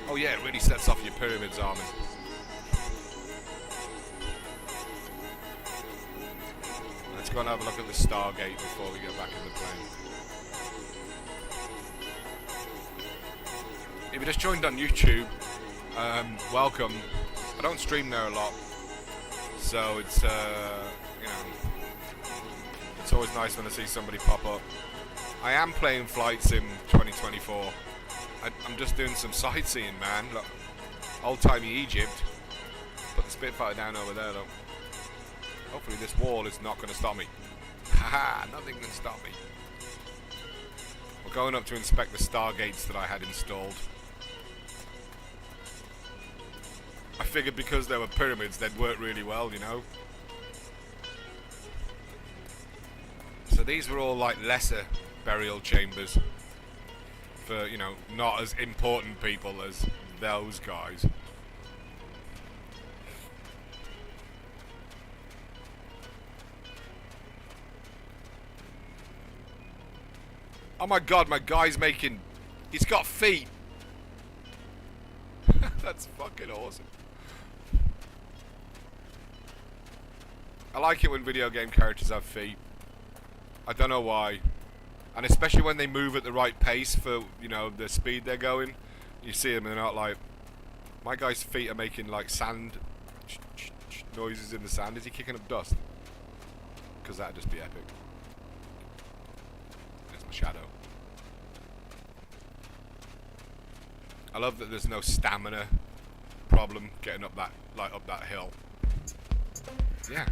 Oh yeah, it really sets off your pyramids, Armin. Let's go and have a look at the Stargate before we go back in the plane. If you just joined on YouTube, welcome. I don't stream there a lot, so it's you know, it's always nice when I see somebody pop up. I am playing Flight Sim 2024. I'm just doing some sightseeing, man. Look, old-timey Egypt. Put the Spitfire down over there, though. Hopefully this wall is not going to stop me. Haha, nothing can stop me. We're going up to inspect the Stargates that I had installed. I figured because there were pyramids, they'd work really well, you know. So these were all like lesser burial chambers for, you know, not as important people as those guys. Oh my god, my guy's making... He's got feet! That's fucking awesome. I like it when video game characters have feet. I don't know why. And especially when they move at the right pace for, you know, the speed they're going. You see them and they're not like... My guy's feet are making like sand noises in the sand. Is he kicking up dust? Because that'd just be epic. There's my shadow. I love that there's no stamina problem getting up that, like, up that hill. Yeah.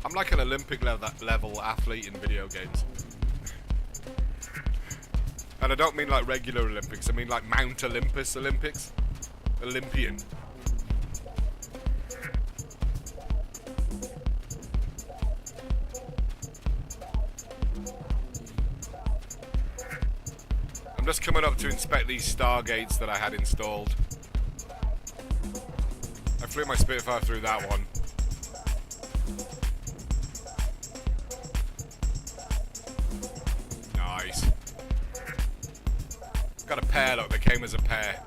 I'm like an Olympic level athlete in video games. And I don't mean like regular Olympics, I mean like Mount Olympus Olympics. Olympian. I'm just coming up to inspect these Stargates that I had installed. I flew my Spitfire through that one. Nice. Got a pair, look, they came as a pair.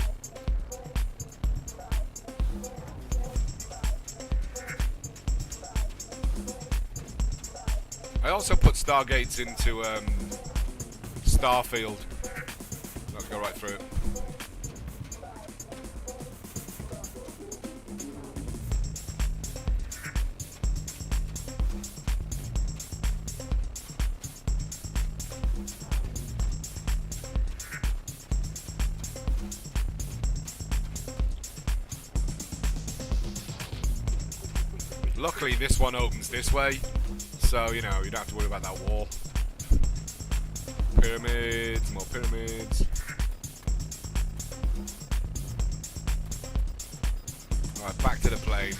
I also put Stargates into Starfield. Let's go right through it. Luckily this one opens this way, so you know you don't have to worry about that wall. Pyramids, more pyramids. Alright, back to the plane.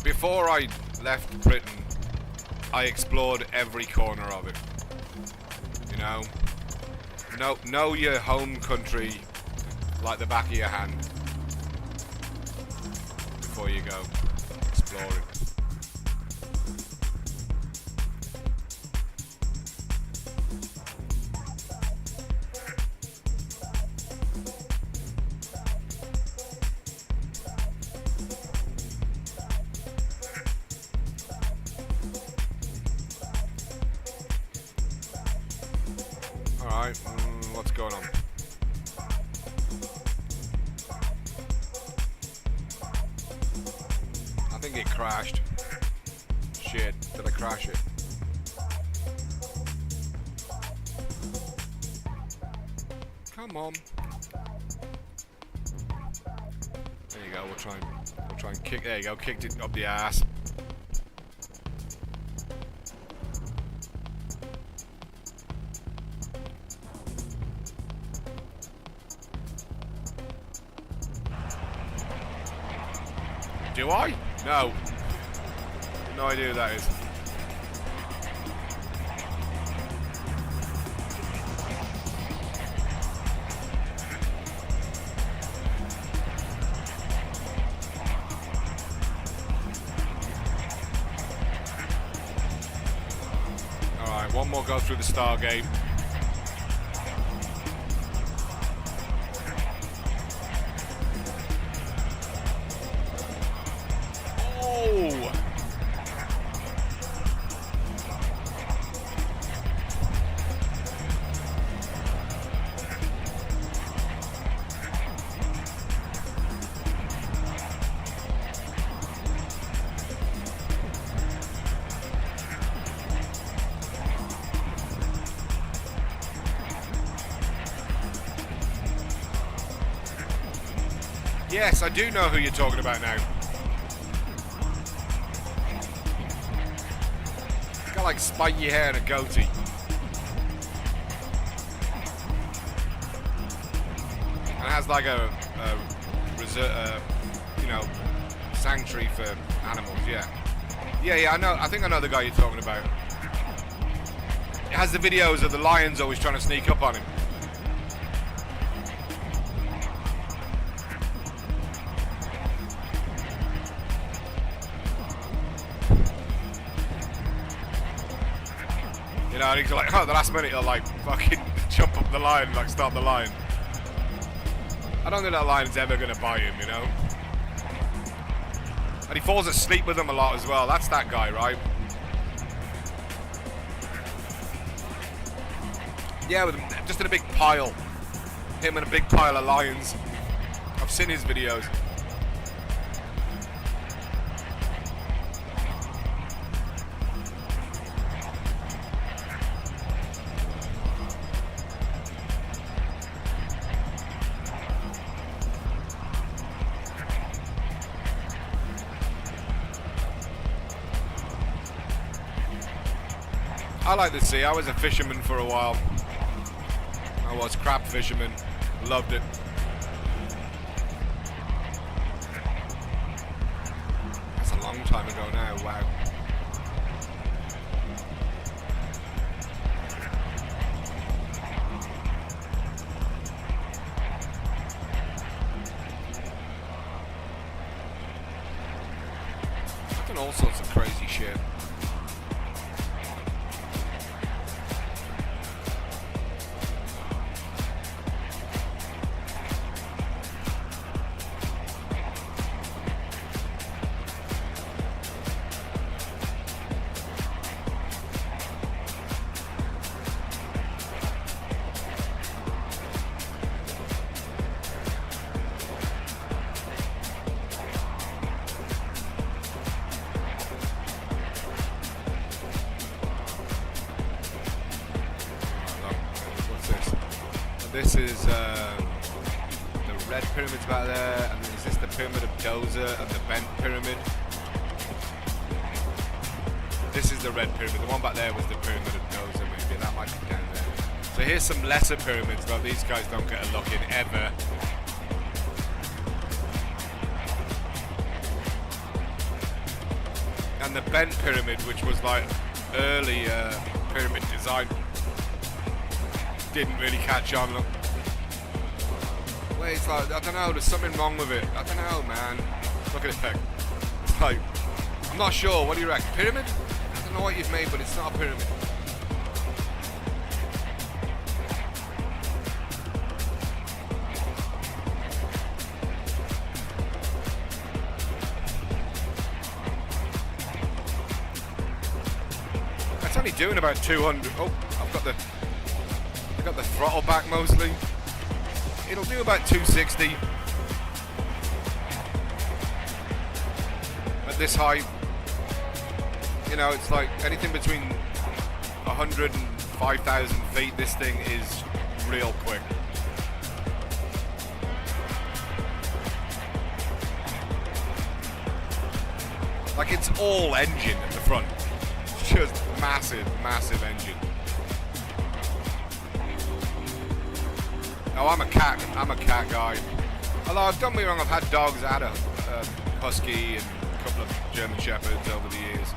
Before I left Britain, I explored every corner of it. You know, know your home country like the back of your hand before you go exploring. Alright, what's going on? I think it crashed. Shit, did I crash it? Come on. There you go, we'll try and kick, there you go, kicked it up the ass. Do I? No. No idea who that is. Alright, one more go through the Stargate. Yes, I do know who you're talking about now. Got like spiky hair and a goatee. And it has like a you know, sanctuary for animals. Yeah, I know. I think I know the guy you're talking about. It has the videos of the lions always trying to sneak up on him. You know, and he's like, oh, the last minute he'll like fucking jump up the line, like start the line. I don't think that lion's ever gonna buy him, you know. And he falls asleep with them a lot as well. That's that guy, right? Yeah, with just in a big pile. Him and a big pile of lions. I've seen his videos. I like the sea. I was a fisherman for a while. I was crab fisherman. Loved it. That's a long time ago now. Wow. all sorts of crazy shit. This is the red pyramids back there, and then is this the pyramid of Dozer and the bent pyramid? This is the red pyramid. The one back there was the pyramid of Dozer, maybe that might be down there. So here's some lesser pyramids, though these guys don't get a look in ever. And the bent pyramid, which was like early pyramid design, didn't really catch on. Look. Wait, it's like, I don't know, there's something wrong with it. I don't know, man. Look at it, Peg. It's like, I'm not sure. What do you reckon? Pyramid? I don't know what you've made, but it's not a pyramid. It's only doing about 200. Oh, I've got the throttle back mostly. It'll do about 260 at this height. You know, it's like anything between 100 and 5,000 feet. This thing is real quick. Like, it's all engine at the front. It's just massive, massive engine. Oh, I'm a cat guy. Although, don't get me wrong, I've had dogs. I had a husky and a couple of German shepherds over the years.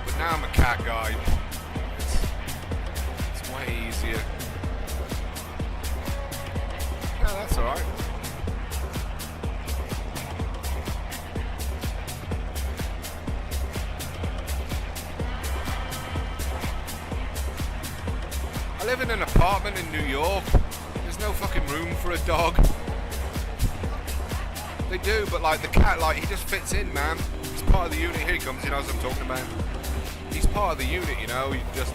But now I'm a cat guy. It's way easier. No, that's alright. I live in an apartment in New York. There's no fucking room for a dog. They do, but like the cat, like he just fits in, man. He's part of the unit. Here he comes, he knows what I'm talking about. He's part of the unit, you know. He just,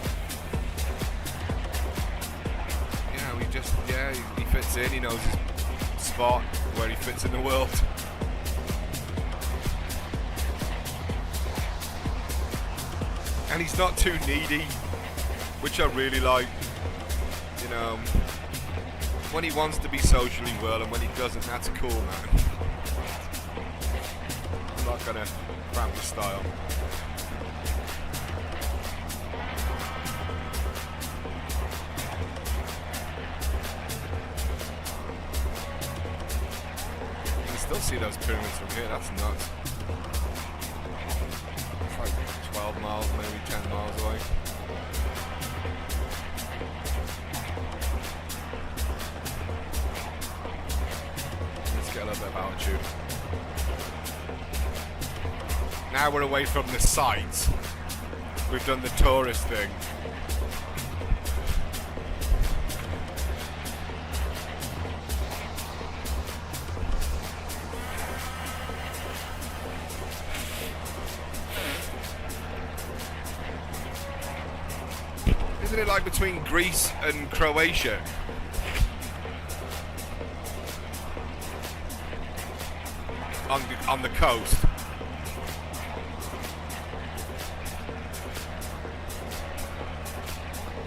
you know, he fits in. He knows his spot, where he fits in the world. And he's not too needy, which I really like. You know, when he wants to be socially well, and when he doesn't, that's cool, man. I'm not gonna cramp the style. You can still see those pyramids from here. That's nuts. It's like 12 miles, maybe 10 miles away. Get a little bit of altitude. Now we're away from the sights. We've done the tourist thing. Isn't it like between Greece and Croatia? On the coast.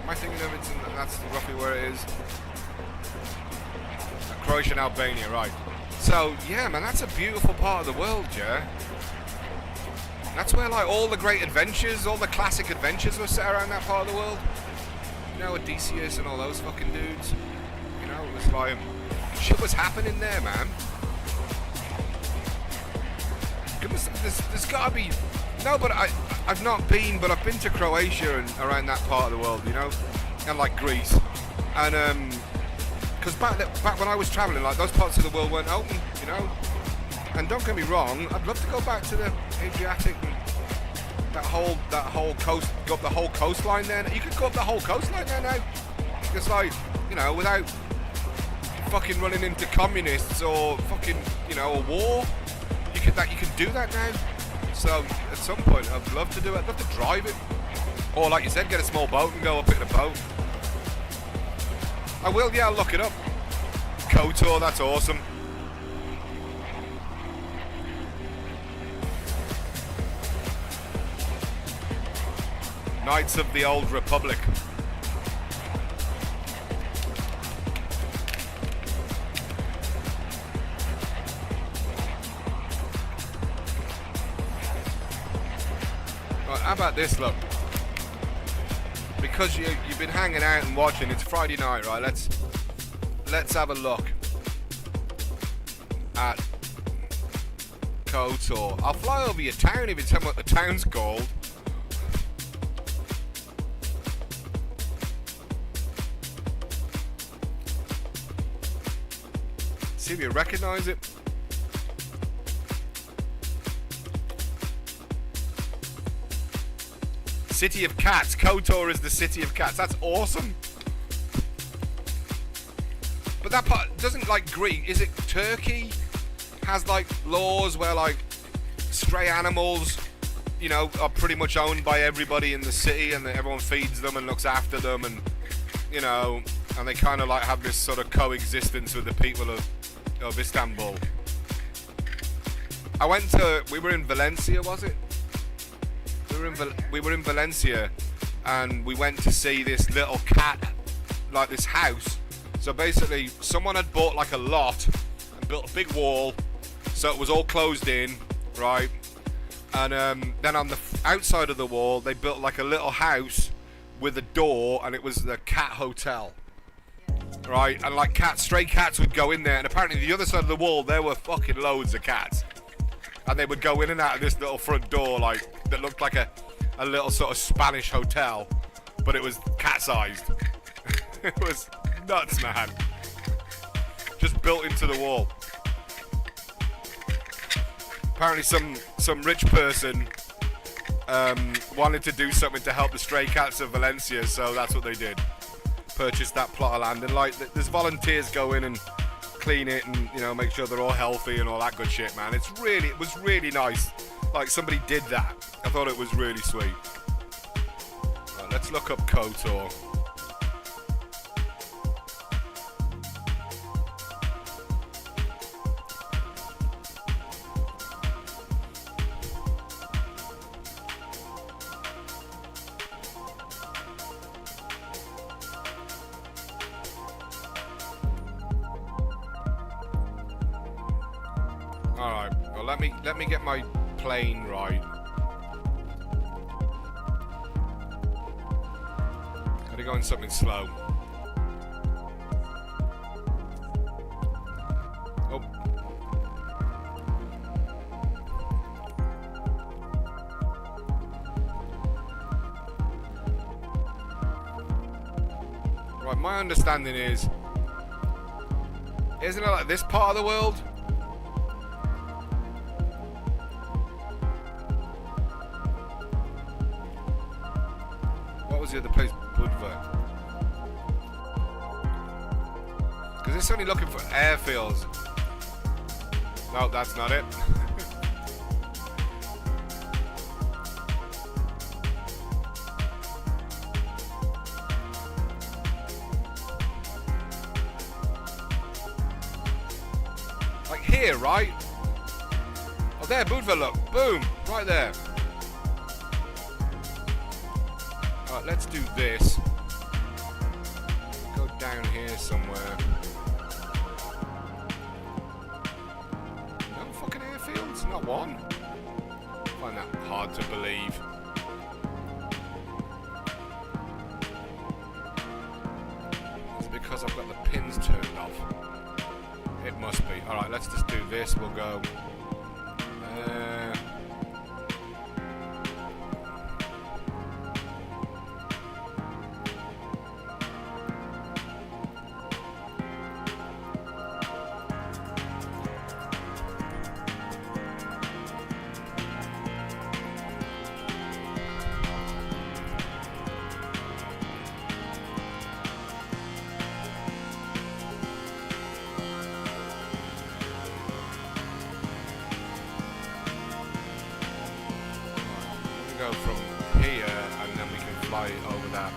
Am I thinking of it? That's roughly where it is. Croatia and Albania, right. So, yeah, man, that's a beautiful part of the world, yeah? That's where, like, all the great adventures, all the classic adventures were set around that part of the world. You know, Odysseus and all those fucking dudes. You know, it was like, shit was happening there, man. There's gotta be. No, but I've not been, but I've been to Croatia and around that part of the world, you know, and like Greece. And because back when I was travelling, like those parts of the world weren't open, you know. And don't get me wrong, I'd love to go back to the Adriatic and that whole coast, go up the whole coastline there. You could go up the whole coastline there now. It's like, you know, without fucking running into communists or fucking, you know, a war. You can do that now. So at some point, I'd love to do it. I'd love to drive it, or like you said, get a small boat and go up in a boat. I will, yeah, I'll look it up. KOTOR, that's awesome. Knights of the Old Republic. Right, how about this, look? Because you've been hanging out and watching, it's Friday night, right? Let's have a look at KOTOR. I'll fly over your town if you tell me what the town's called. See if you recognize it. City of Cats. KOTOR is the City of Cats. That's awesome. But that part doesn't, like, Greek. Is it Turkey? Has like laws where like stray animals, you know, are pretty much owned by everybody in the city, and everyone feeds them and looks after them, and you know, and they kind of like have this sort of coexistence with the people of Istanbul. We were in Valencia, was it? We were in Valencia, and we went to see this little cat, like this house. So basically, someone had bought like a lot and built a big wall, so it was all closed in, right? And then on the outside of the wall, they built like a little house with a door, and it was the cat hotel, right? And like stray cats would go in there, and apparently the other side of the wall, there were fucking loads of cats. And they would go in and out of this little front door, like, that looked like a little sort of Spanish hotel, but it was cat-sized. It was nuts, man. Just built into the wall. Apparently some rich person wanted to do something to help the stray cats of Valencia, so that's what they did. Purchased that plot of land, and like, there's volunteers go in and clean it, and you know, make sure they're all healthy and all that good shit, man. It was really nice. Like, somebody did that. I thought it was really sweet. Right, let's look up KOTOR. Alright, well let me get my plane right. Gotta go in something slow. Oh. Right, my understanding is, isn't it like this part of the world? What was the other place? Budva. Because it's only looking for airfields. No, that's not it. Like here, right? Oh, there, Budva, look. Boom, right there. Alright, let's do this. Go down here somewhere. No fucking airfields? Not one? I find that hard to believe. It's because I've got the pins turned off. It must be. Alright, let's just do this. We'll go. fly over that.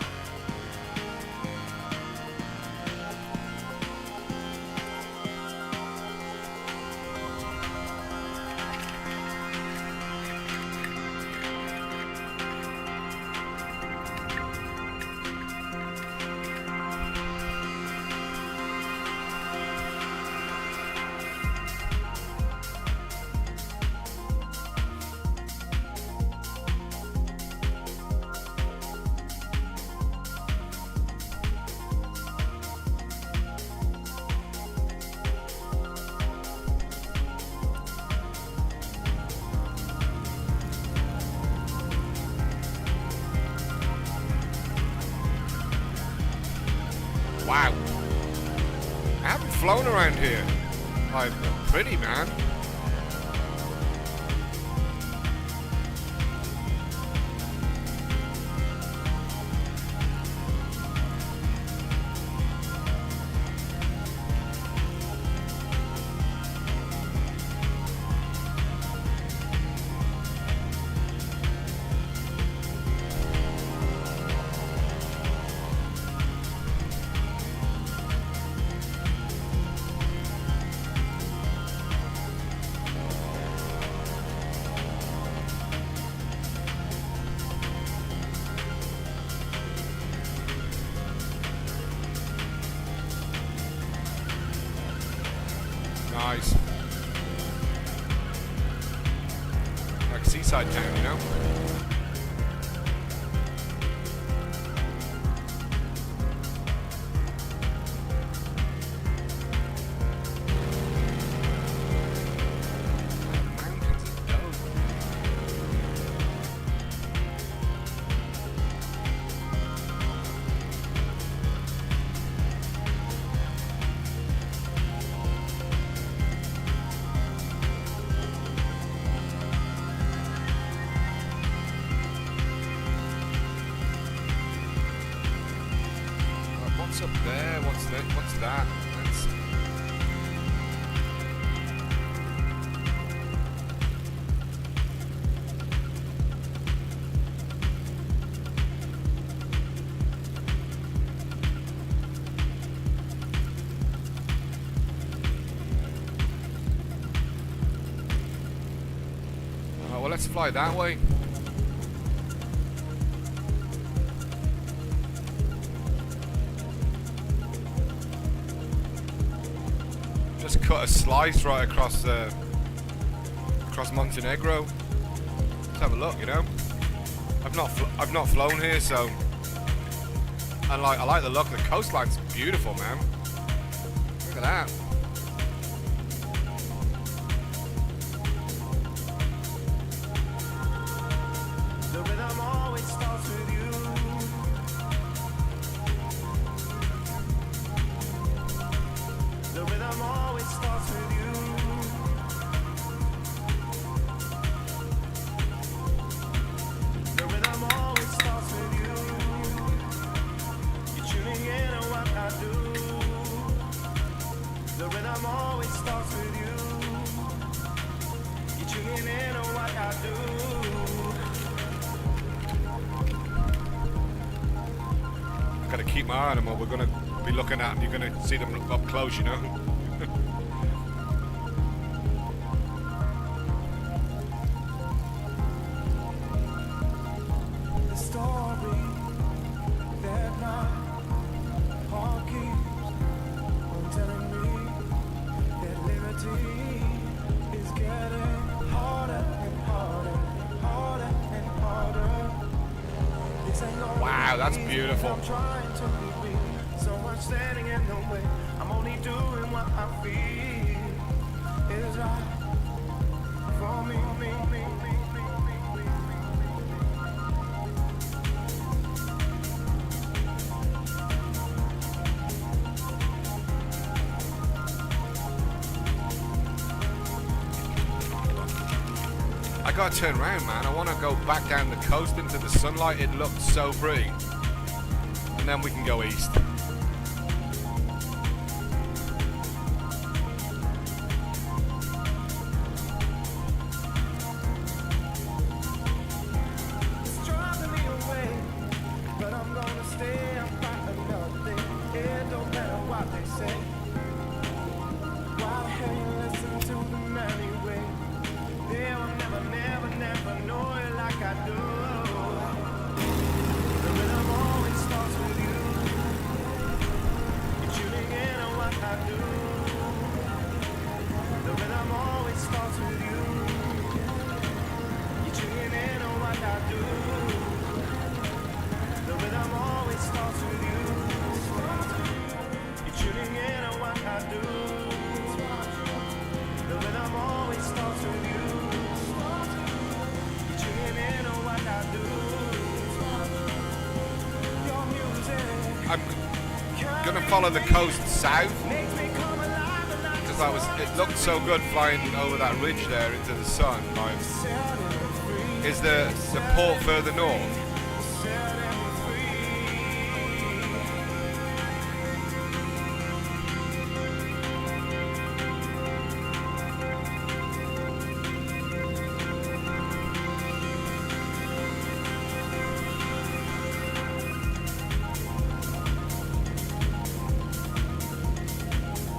Wow. I haven't flown around here. Like, pretty, man. Nice. Like a seaside town, you know? Mountains of dough. What's up there? What's that? What's that? Let's... Oh, well, let's fly that way. Just cut a slice right across across Montenegro. Let's have a look, you know. I've not flown here, so and I like the look. The coastline's beautiful, man. Look at that. The rhythm always starts with you. The rhythm always starts with you. The rhythm always starts with you. You're tuning in on what I do. The rhythm always starts with you. You're tuning in on what I do. Gotta keep my eye on them, or we're gonna be looking at them. You're gonna see them up close, you know. The story that my heart keeps on telling me that liberty is getting harder and harder, harder and harder. This ain't no Wow, that's easy. beautiful. I'm trying to be free. So much standing in the way. I'm only doing what I feel is right for me. I gotta turn around, man. I want to go back down the coast into the sunlight. It looks so pretty. And then we can go east. It's driving me away. I'm gonna follow the coast south because it looked so good flying over that ridge there into the sun. Like, is the port further north?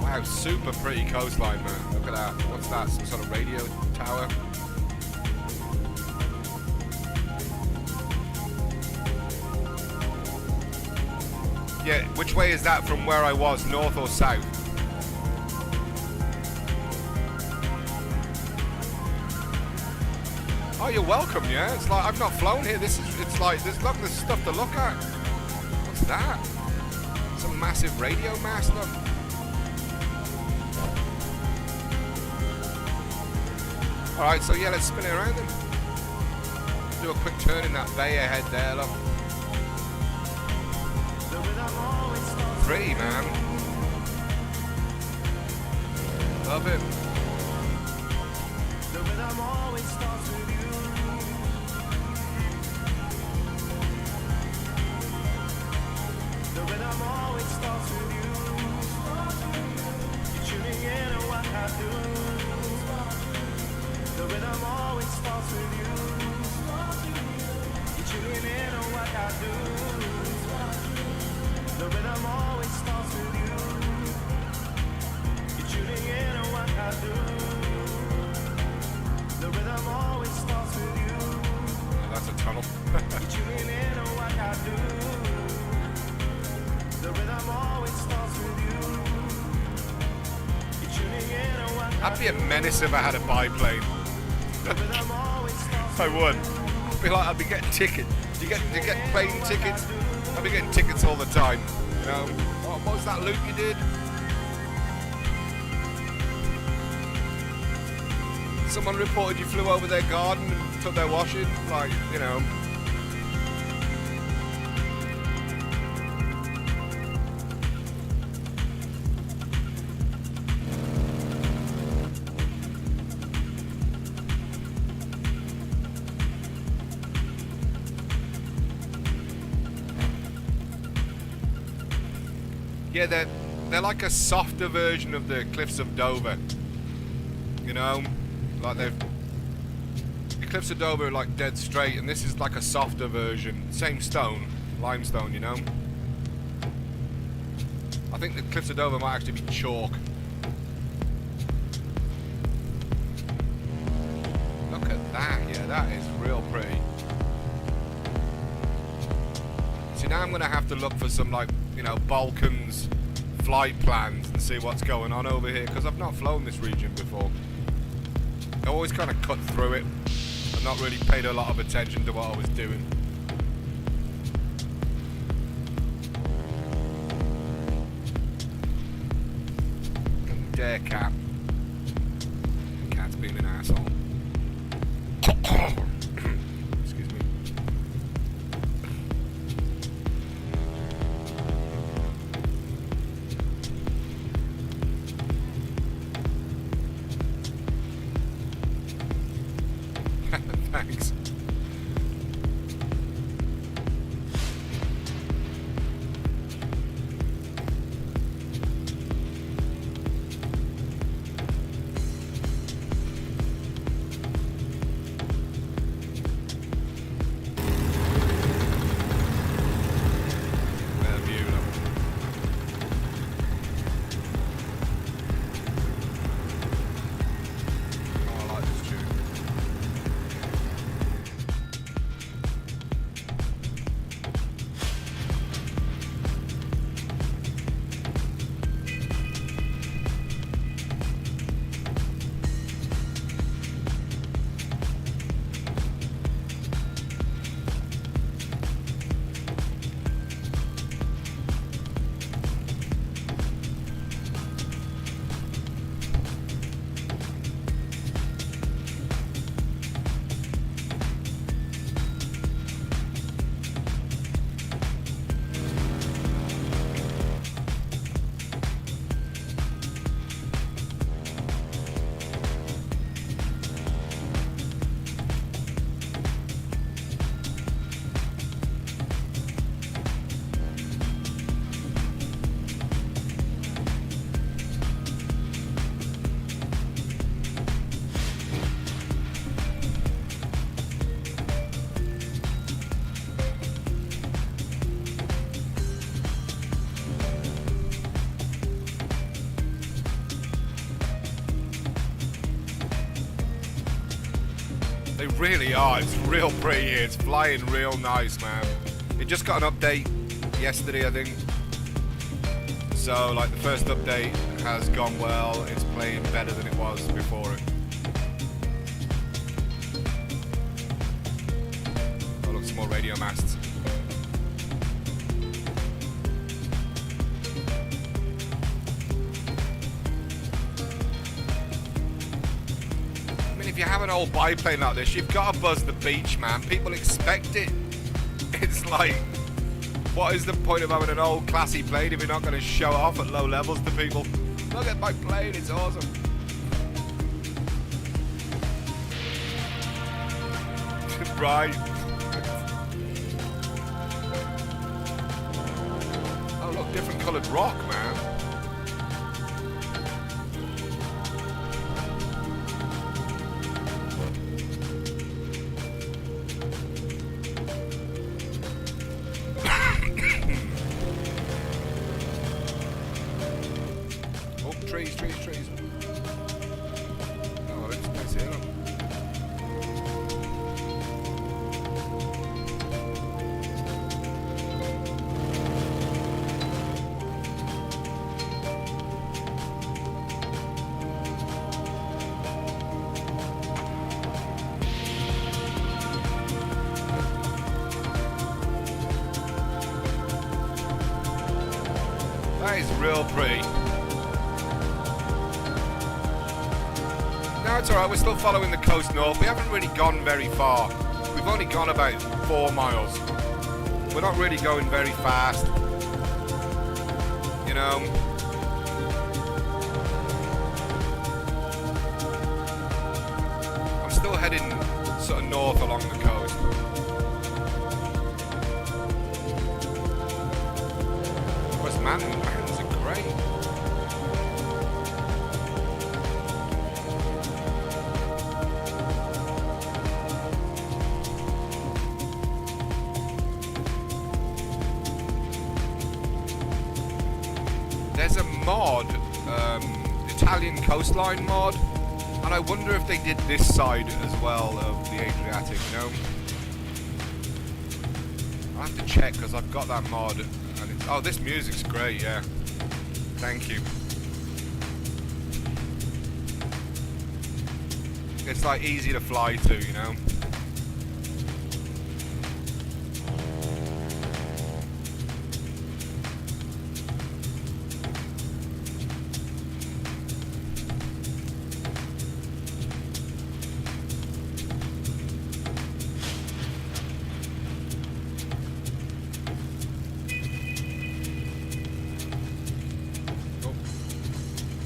Wow, super pretty coastline, man. Look at that. What's that? Some sort of radio tower? Yeah, which way is that from where I was, north or south? Oh, you're welcome, yeah? It's like, I've not flown here. It's like, there's stuff to look at. What's that? Some massive radio mast, look. Alright, so yeah, let's spin it around then. Do a quick turn in that bay ahead there, look. Pretty, man. Love it. The rhythm always starts with you. The rhythm always starts with you. You're tuning in on what I do. The rhythm always starts with you. You're tuning in on what I do. The rhythm always starts with you. You're tuning in on what I do. The rhythm always starts with you. Oh, that's a tunnel. You're tuning in on what I do. The rhythm always starts with you. You're tuning in on what I do. I'd be a menace if I had a biplane. I would. I'd be getting tickets. Do you get plane tickets? I'd be getting tickets all the time. You know, what was that loop you did? Someone reported you flew over their garden and took their washing. Like, you know. Yeah, they're like a softer version of the Cliffs of Dover. You know, like the Cliffs of Dover are like dead straight, and this is like a softer version. Same stone, limestone. You know. I think the Cliffs of Dover might actually be chalk. Look at that. Yeah, that is real pretty. See, now I'm gonna have to look for some, like, you know, Balkans flight plans and see what's going on over here, because I've not flown this region before. I always kind of cut through it and not really paid a lot of attention to what I was doing. Dare cat. Cat's being an asshole. Excuse me. Thanks. They really are. It's real pretty here. It's flying real nice, man. It just got an update yesterday, I think. So, like, the first update has gone well. It's playing better than it was before it. Oh, look, some more radio masts. If you have an old biplane like this, you've got to buzz the beach, man. People expect it. It's like, what is the point of having an old classy plane if you're not going to show it off at low levels to people? Look at my plane, it's awesome. Right. Oh look, different coloured rock, man. Trees. Oh, let's hit them. That is real pretty. No, it's alright, we're still following the coast north. We haven't really gone very far. We've only gone about 4 miles. We're not really going very fast. You know. I'm still heading sort of north along the coast. West mountains are great. There's a mod, Italian coastline mod, and I wonder if they did this side as well of the Adriatic, you know? I'll have to check because I've got that mod, and it's, oh, this music's great, yeah. Thank you. It's like easy to fly to, you know?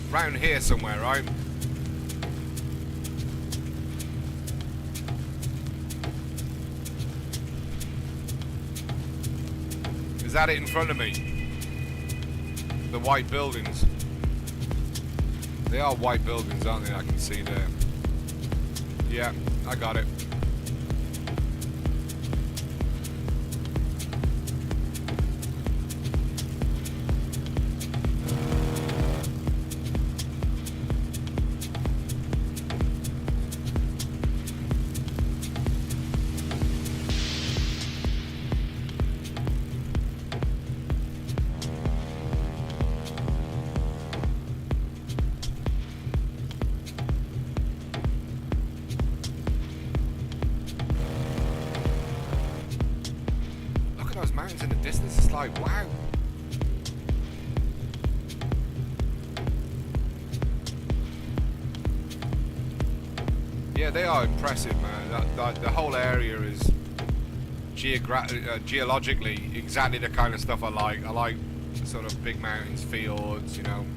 Round here somewhere, right? Is that it in front of me? The white buildings. They are white buildings, aren't they? I can see there. Yeah, I got it. Mountains in the distance, it's like, wow. Yeah, they are impressive, man. The whole area is geologically exactly the kind of stuff I like. I like sort of big mountains, fjords, you know,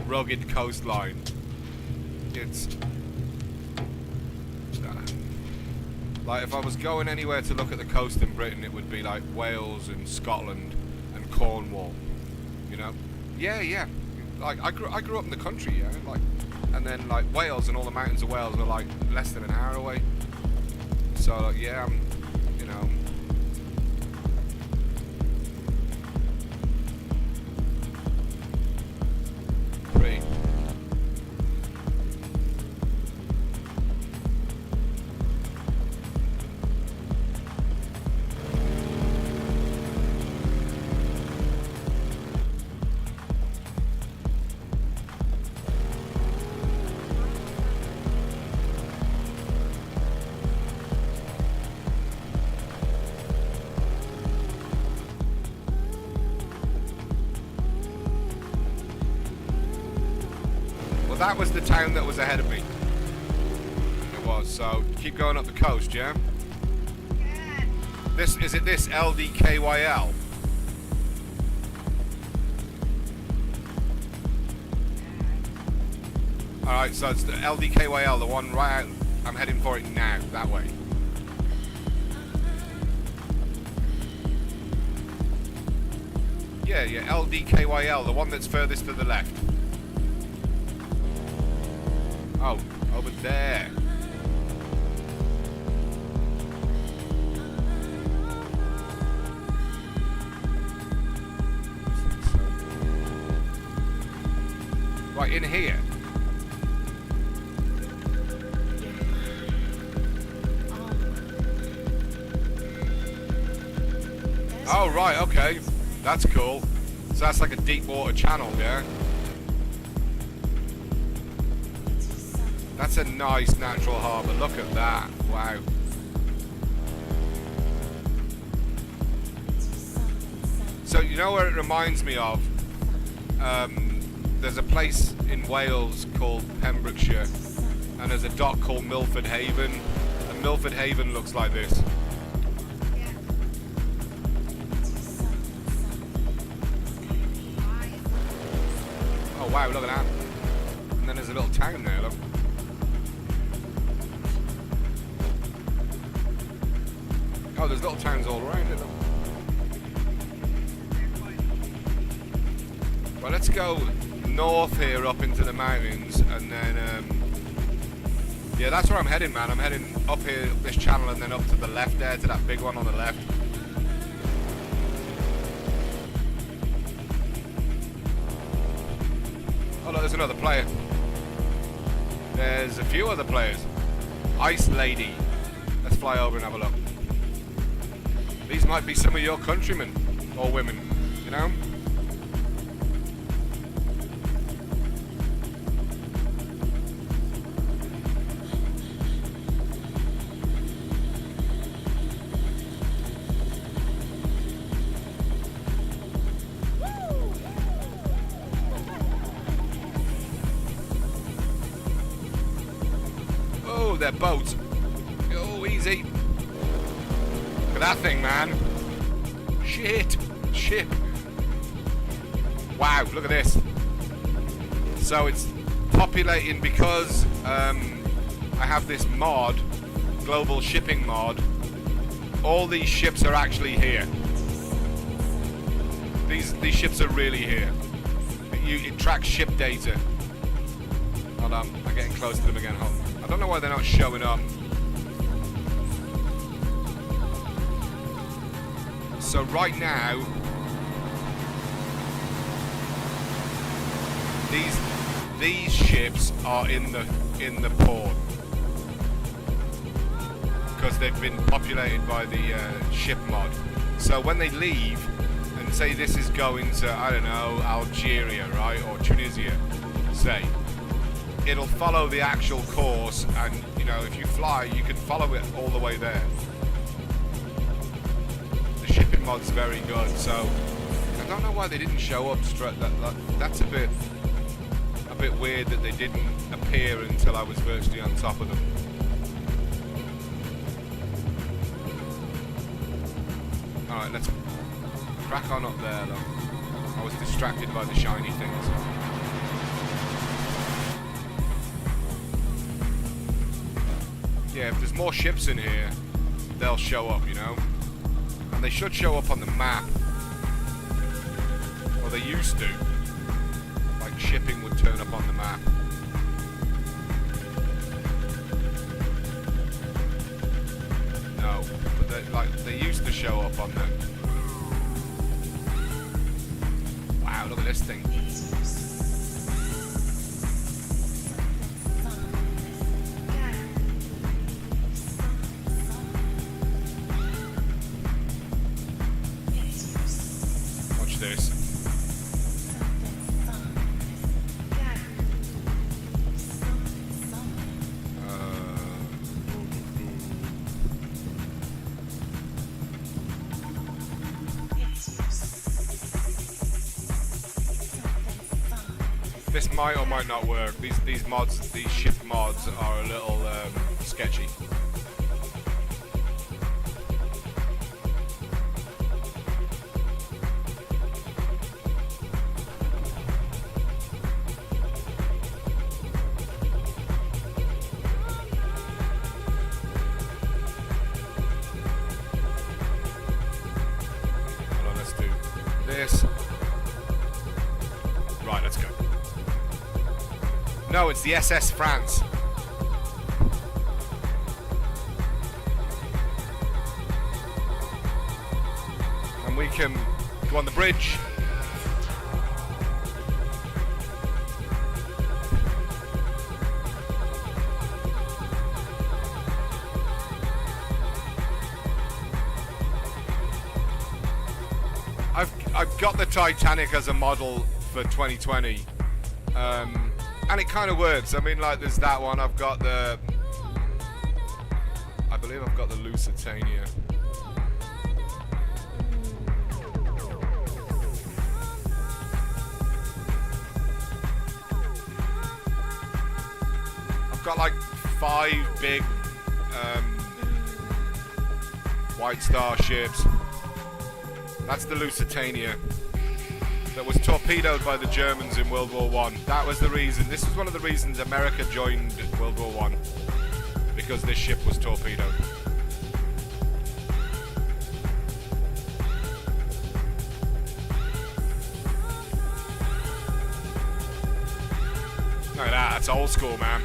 rugged coastline. It's like if I was going anywhere to look at the coast in Britain, it would be like Wales and Scotland and Cornwall, you know? Yeah. Like I grew up in the country, yeah. Like, and then like Wales and all the mountains of Wales are like less than an hour away. So like, yeah, you know. Pretty. that was the town that was ahead of me. It was. So keep going up the coast, yeah? This is it. This LDKYL. All right, so it's the LDKYL, the one right out. I'm heading for it now, that way. Yeah, LDKYL, the one that's furthest to the left. Oh, over there. Right, in here. Oh, right, okay. That's cool. So that's like a deep water channel, yeah? That's a nice natural harbour. Look at that. Wow. So, you know where it reminds me of? There's a place in Wales called Pembrokeshire, and there's a dock called Milford Haven, and Milford Haven looks like this. Oh wow, look at that. And then there's a little town there, look. Oh, there's little towns all around it, look. Well, let's go north here up into the mountains, and then yeah, that's where I'm heading, man. I'm heading up here, up this channel, and then up to the left there, to that big one on the left. Oh look, there's another player. There's a few other players. Ice Lady. Let's fly over and have a look. These might be some of your countrymen or women, you know? Their boat. Oh, easy. Look at that thing, man. Shit. Ship. Wow, look at this. So it's populating because I have this mod, global shipping mod. All these ships are actually here. These ships are really here. It tracks ship data. Hold on, I'm getting close to them again. Hold on. I don't know why they're not showing up. So right now, these ships are in the port because they've been populated by the ship mod. So when they leave and say this is going to, I don't know, Algeria, right, or Tunisia, say. It'll follow the actual course, and you know, if you fly, you can follow it all the way there. The shipping mod's very good, so I don't know why they didn't show up straight. That's a bit weird that they didn't appear until I was virtually on top of them. All right, let's crack on up there. Though I was distracted by the shiny things. Yeah, if there's more ships in here, they'll show up, you know? And they should show up on the map. Or they used to. Like shipping would turn up on the map. No, but they used to show up on them. Wow, look at this thing. This might or might not work. These mods, these ship mods, are a little sketchy. Hold on, let's do this. Right, let's go. No, it's the SS France. And we can go on the bridge. I've got the Titanic as a model for 2020. And it kind of works. I mean, like, there's that one. I've got the... I believe I've got the Lusitania. I've got, like, 5 big White Star ships. That's the Lusitania. That was torpedoed by the Germans in World War I. That was the reason. This was one of the reasons America joined World War I. Because this ship was torpedoed. Look at that. That's old school, man.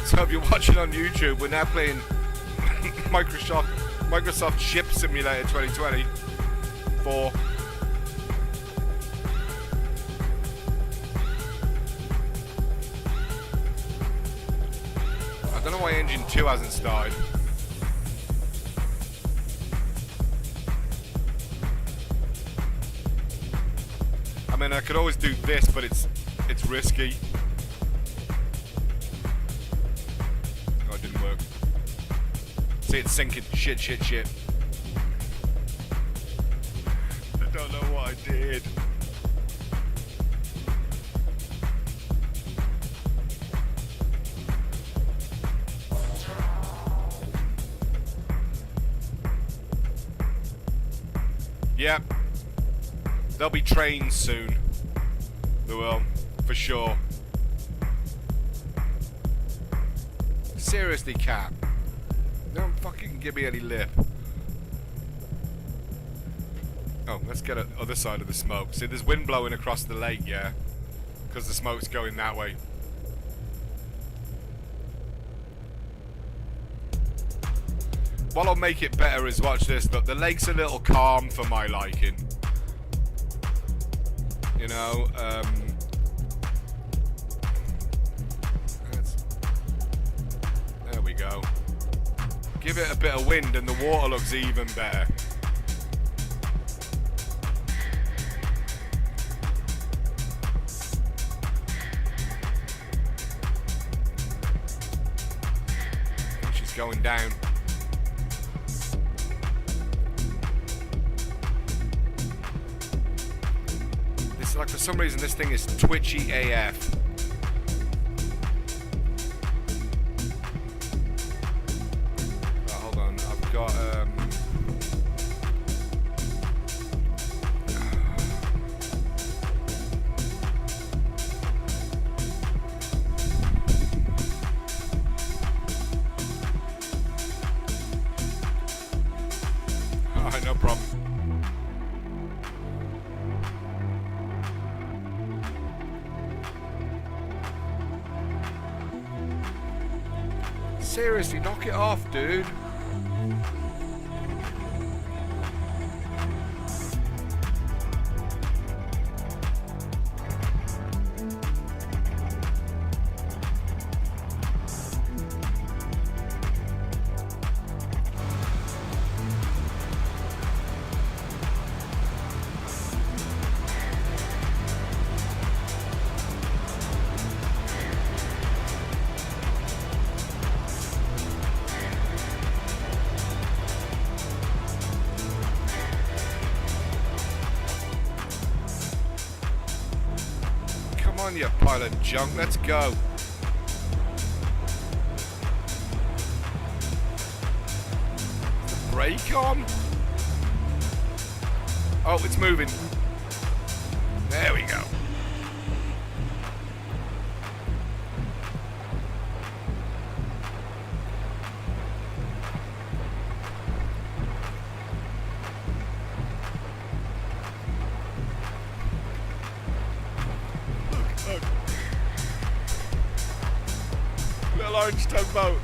So if you're watching on YouTube, we're now playing Microsoft Ship Simulator 2024. I don't know why engine 2 hasn't started. I mean, I could always do this, but it's risky. Oh, it didn't work. See, it's sinking. Shit. I don't know what I did. Yep. There'll be trains soon. There will, for sure. Seriously, Cap. Don't fucking give me any lip. Oh, let's get at the other side of the smoke. See, there's wind blowing across the lake, yeah? Because the smoke's going that way. What'll make it better is, watch this, look, the lake's a little calm for my liking. You know, there we go. Give it a bit of wind and the water looks even better. She's going down. This, like, for some reason this thing is twitchy AF. Got alright, no problem. Seriously, knock it off, dude. on, you pile of junk. Let's go. Is the brake on? Oh, it's moving. There we go. Look. Little orange tugboat.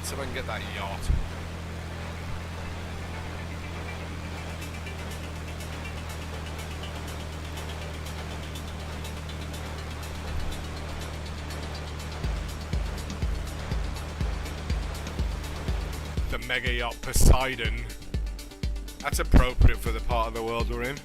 So I can get that yacht. The mega yacht Poseidon. That's appropriate for the part of the world we're in.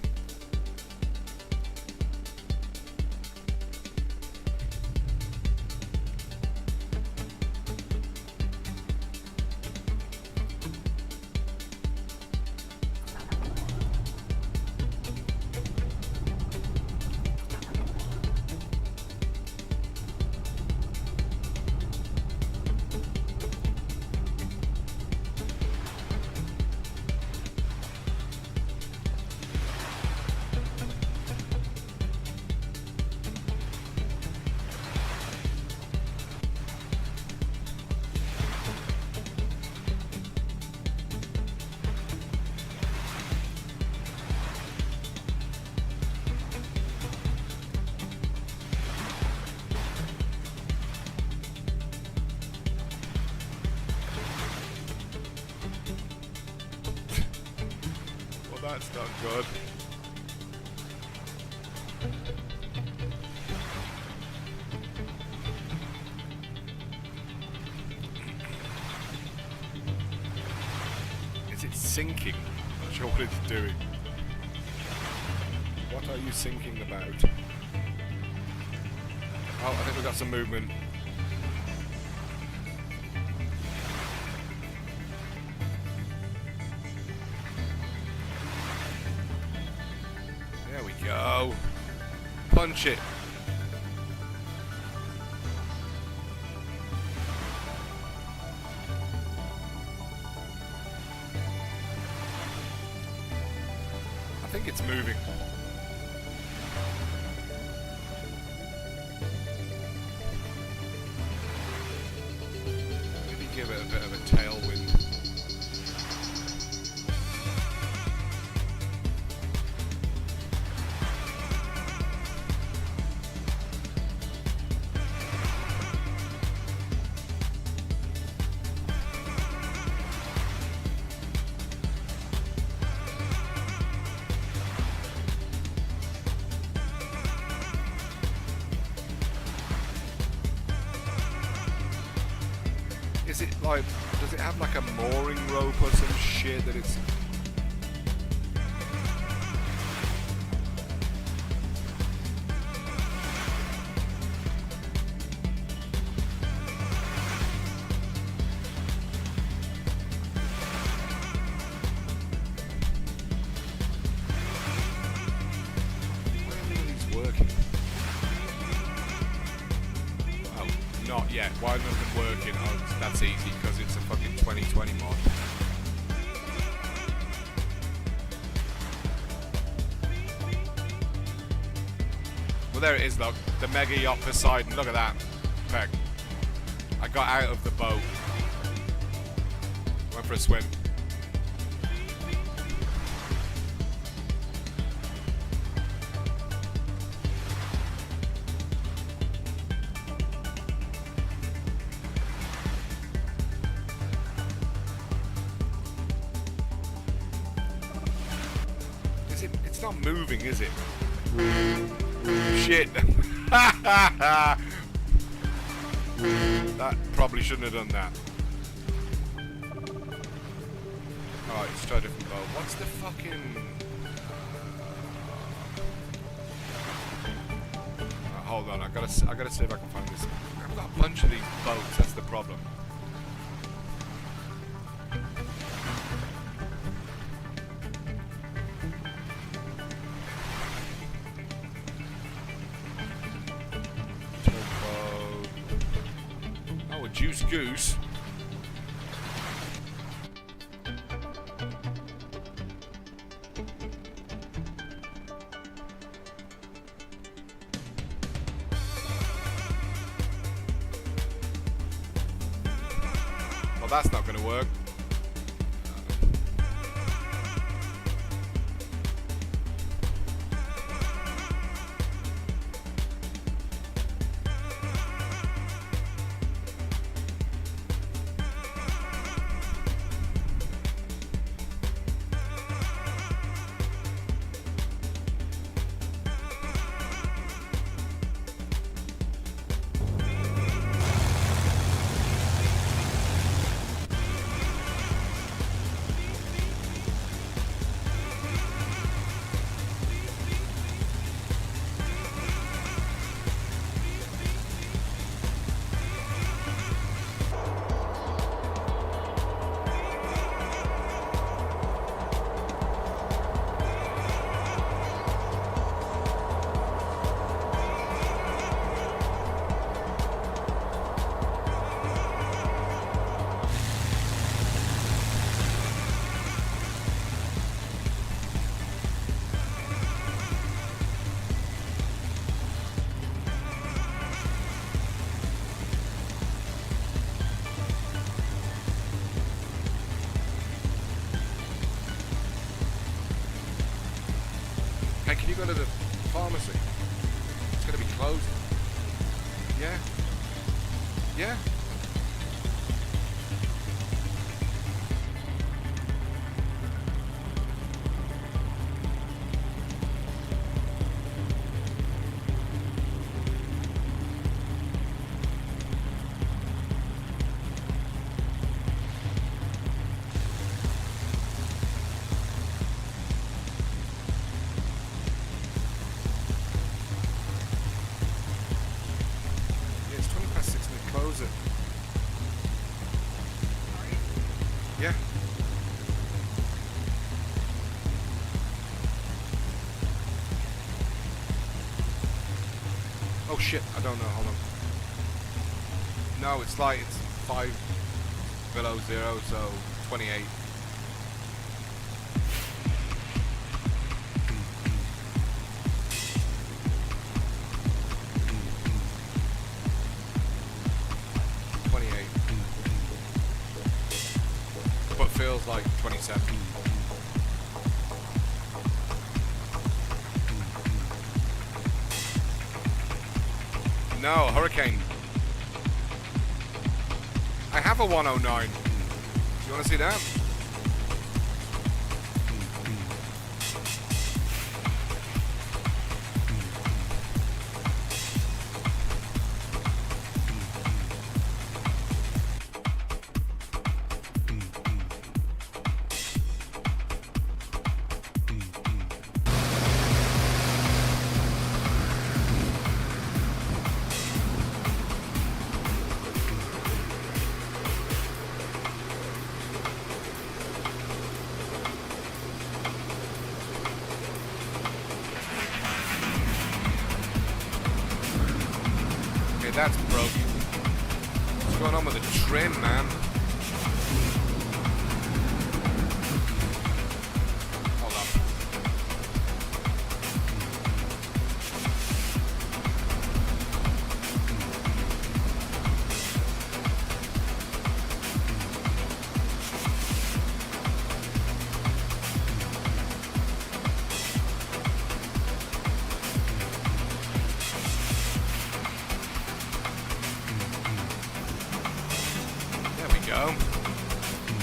That's not good. Is it sinking? I'm not sure what it's doing. What are you sinking about? Oh, I think we've got some movement. There we go. Punch it. I think it's moving. Maybe give it a bit of a tailwind. Is it like, does it have like a mooring rope or some shit that it's... Where are these working? Oh, not Yeah, why nothing working? Oh, that's easy, because it's a fucking 2020 mod. Well, there it is, look. The Mega Yacht Poseidon. Look at that. Peck. I got out of the boat. Went for a swim. It's not moving, is it? Shit. That probably shouldn't have done that. Alright, let's try a different boat. What's the fucking... hold on, I gotta see if I can find this. I've got a bunch of these boats, that's the problem. Oh, a juice goose. Well, that's not going to work. Hey, can you go to the pharmacy? It's going to be closed. Yeah? Yeah? Close it. Yeah. Oh shit, I don't know, hold on. No, it's like, it's 5 below 0, so 28. Feels like 27. No, Hurricane. I have a 109. Do you want to see that? That's broken. going on with the trim, man? Hold on. Go.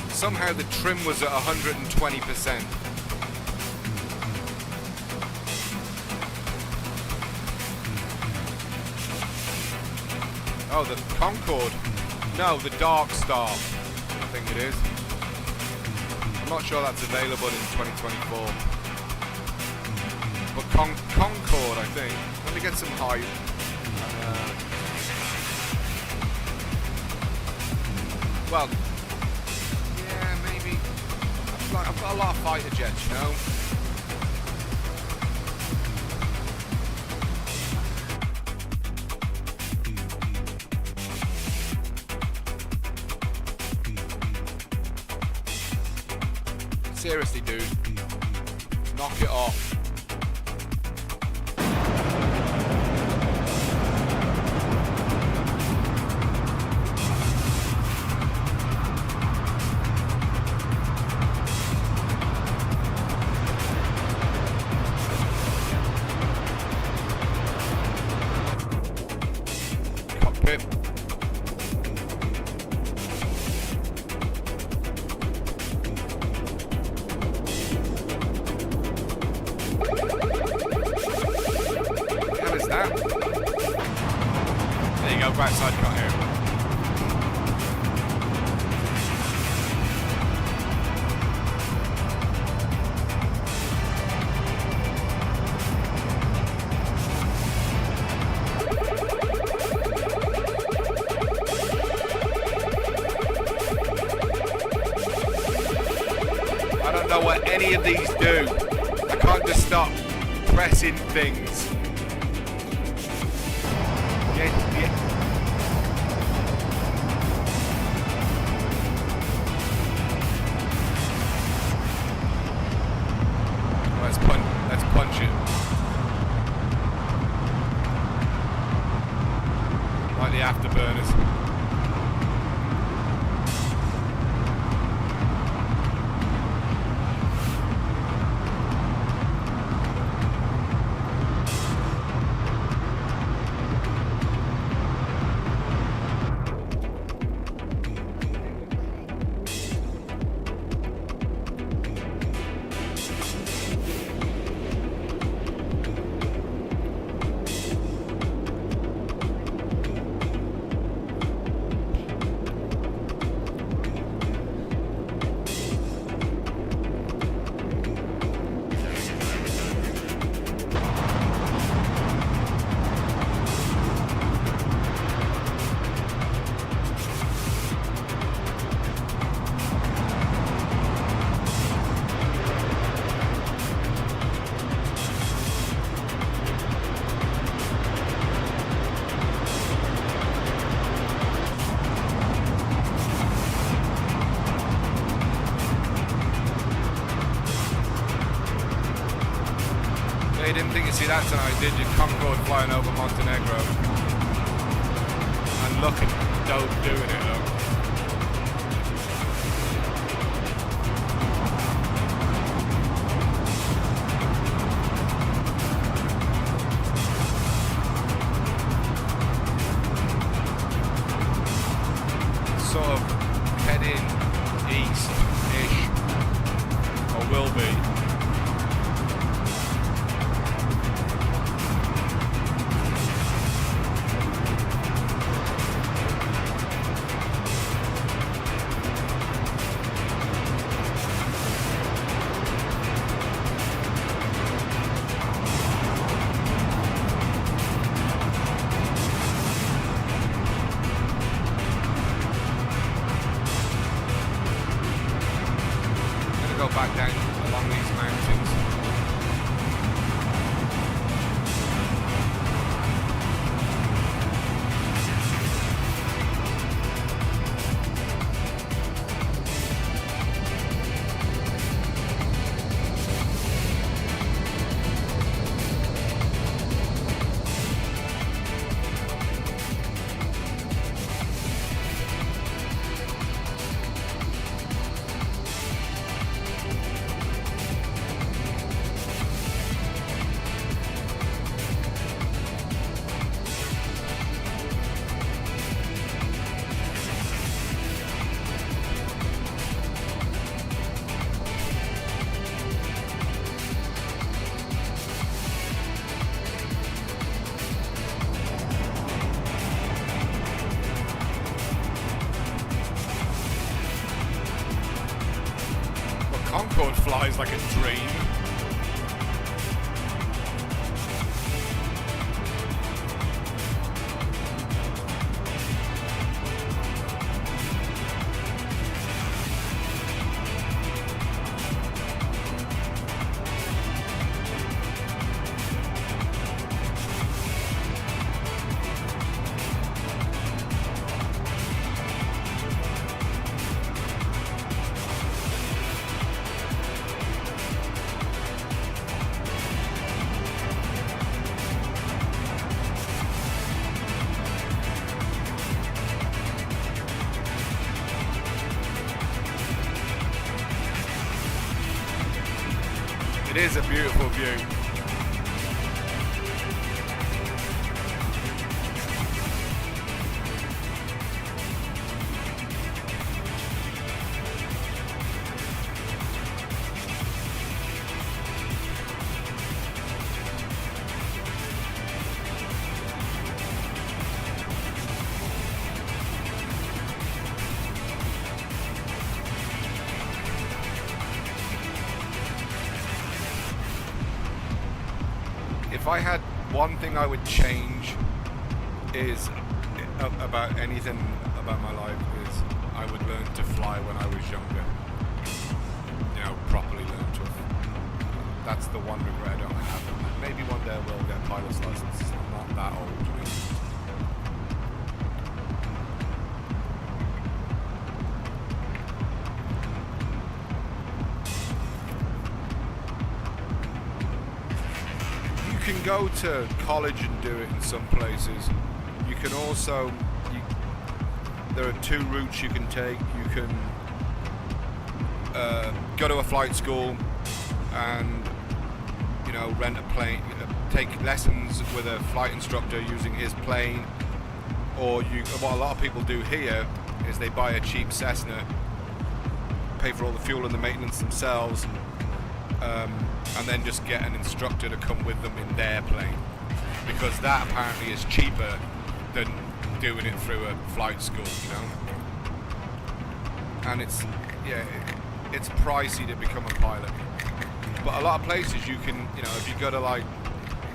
Somehow the trim was at 120%. Oh, the Concorde. No, the Dark Star, I think it is. I'm not sure that's available in 2024. But Concorde, I think. Let me get some height. Well, yeah, maybe. I've got a lot of fighter jets, you know. Seriously, dude, knock it off. Right side cut here. I don't know what any of these do. I can't just stop pressing things. Yeah. Let's punch it. Like the afterburners. You didn't think you'd see that tonight, did you? Concorde flying over Montenegro. And looking dope doing it though. Sort of heading east-ish, or will be. Concorde flies like a dream. It is a beautiful view. If I had one thing I would change is about anything about my life is I would learn to fly when I was younger. You know, properly learn to. That's the one regret I don't have. Maybe one day I will get a pilot's license. I'm not that old. You know. You can go to college and do it in some places. You can also, there are two routes you can take. You can go to a flight school and, you know, rent a plane, take lessons with a flight instructor using his plane, or what a lot of people do here is they buy a cheap Cessna, pay for all the fuel and the maintenance themselves, and then just get an instructor to come with them in their plane, because that apparently is cheaper than doing it through a flight school, you know. And it's pricey to become a pilot, but a lot of places you can, you know, if you go to like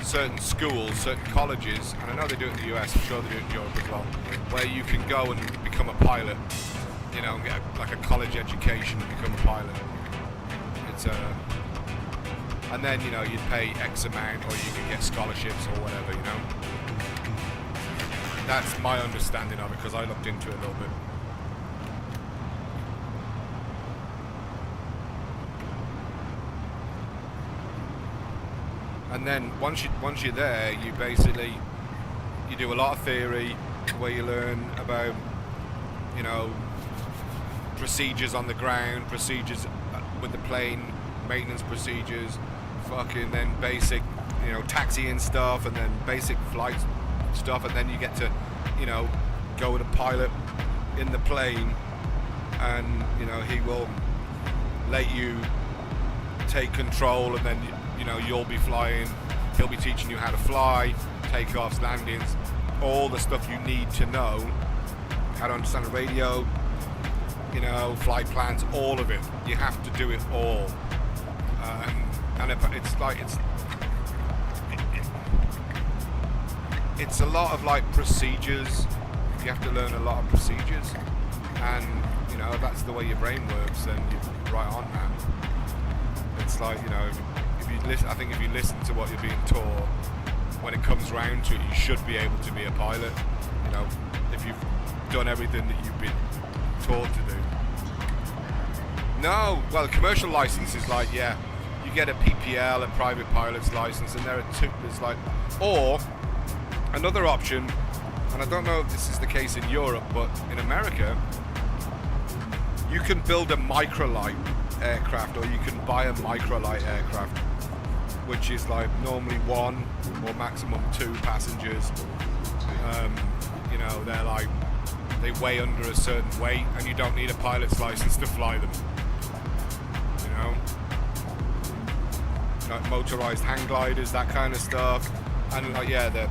certain schools, certain colleges, and I know they do it in the US, I'm sure they do it in Europe as well, where you can go and become a pilot, you know, and get like a college education and become a pilot. It's and then, you know, you'd pay X amount, or you could get scholarships or whatever, you know. That's my understanding of it, because I looked into it a little bit. And then once you're there, you basically, you do a lot of theory where you learn about, you know, procedures on the ground, procedures with the plane, maintenance procedures, fucking then basic, you know, taxiing stuff, and then basic flight stuff, and then you get to, you know, go with a pilot in the plane, and, you know, he will let you take control, and then, you know, you'll be flying, he'll be teaching you how to fly, takeoffs, landings, all the stuff you need to know, how to understand the radio, you know, flight plans, all of it. You have to do it all. And it's like, it's a lot of like procedures. You have to learn a lot of procedures, and, you know, that's the way your brain works, then you're right on, man. It's like, you know, if you listen, I think if you listen to what you're being taught, when it comes round to it, you should be able to be a pilot, you know, if you've done everything that you've been taught to do. No, well, commercial license is like, yeah, you get a PPL, a private pilot's license, and there are two, there's like, or another option, and I don't know if this is the case in Europe, but in America, you can build a microlight aircraft, or you can buy a microlight aircraft, which is like normally one or maximum two passengers. You know, they're like, they weigh under a certain weight, and you don't need a pilot's license to fly them. You know, like motorized hang gliders, that kind of stuff. And like, yeah, the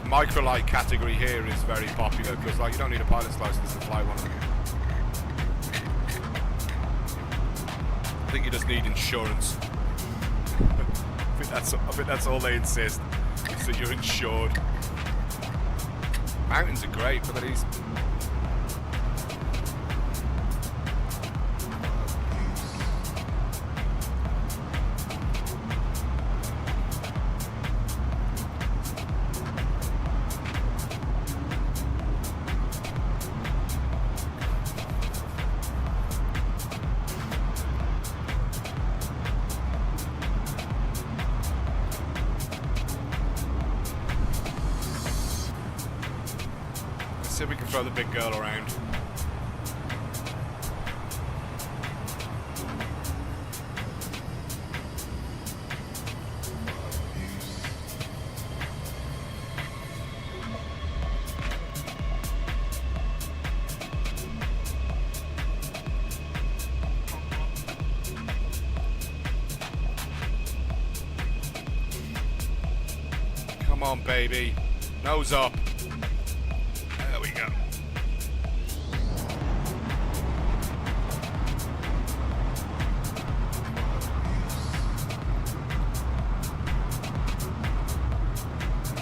microlight category here is very popular, because like, you don't need a pilot's license to fly one of them. think you just need insurance. I think that's all they insist, is that you're insured. Mountains are great, look at these. See if we can throw the big girl around. Come on, baby. Nose up. There we go.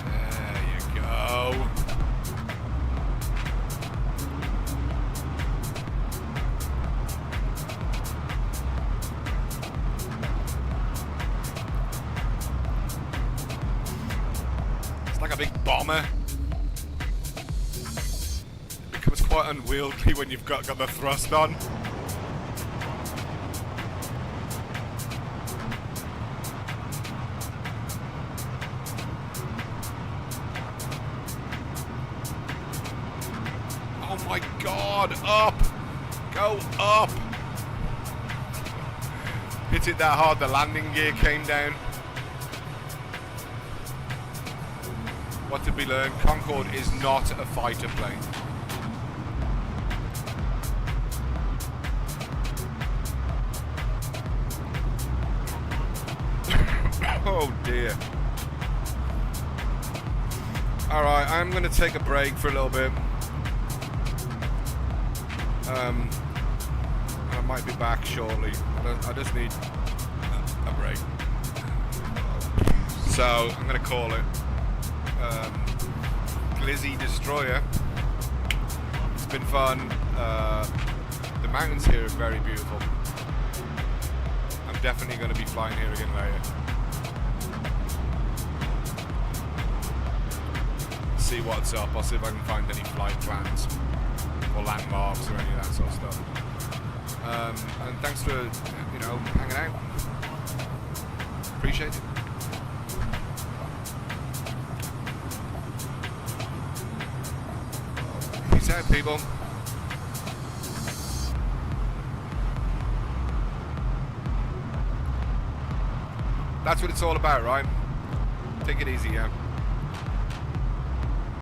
There you go. It's like a big bomber. Becomes quite unwieldy when you've got the thrust on. Oh my god, up! Go up! Hit it that hard, the landing gear came down. What did we learn? Concorde is not a fighter plane. Oh dear. Alright, I'm going to take a break for a little bit. I might be back shortly. I just need a break. So, I'm going to call it Glizzy Destroyer. It's been fun. The mountains here are very beautiful. I'm definitely going to be flying here again later. See what's up. I'll see if I can find any flight plans or landmarks or any of that sort of stuff. And thanks for, hanging out. Appreciate it. Peace out, people. That's what it's all about, right? Take it easy, yeah.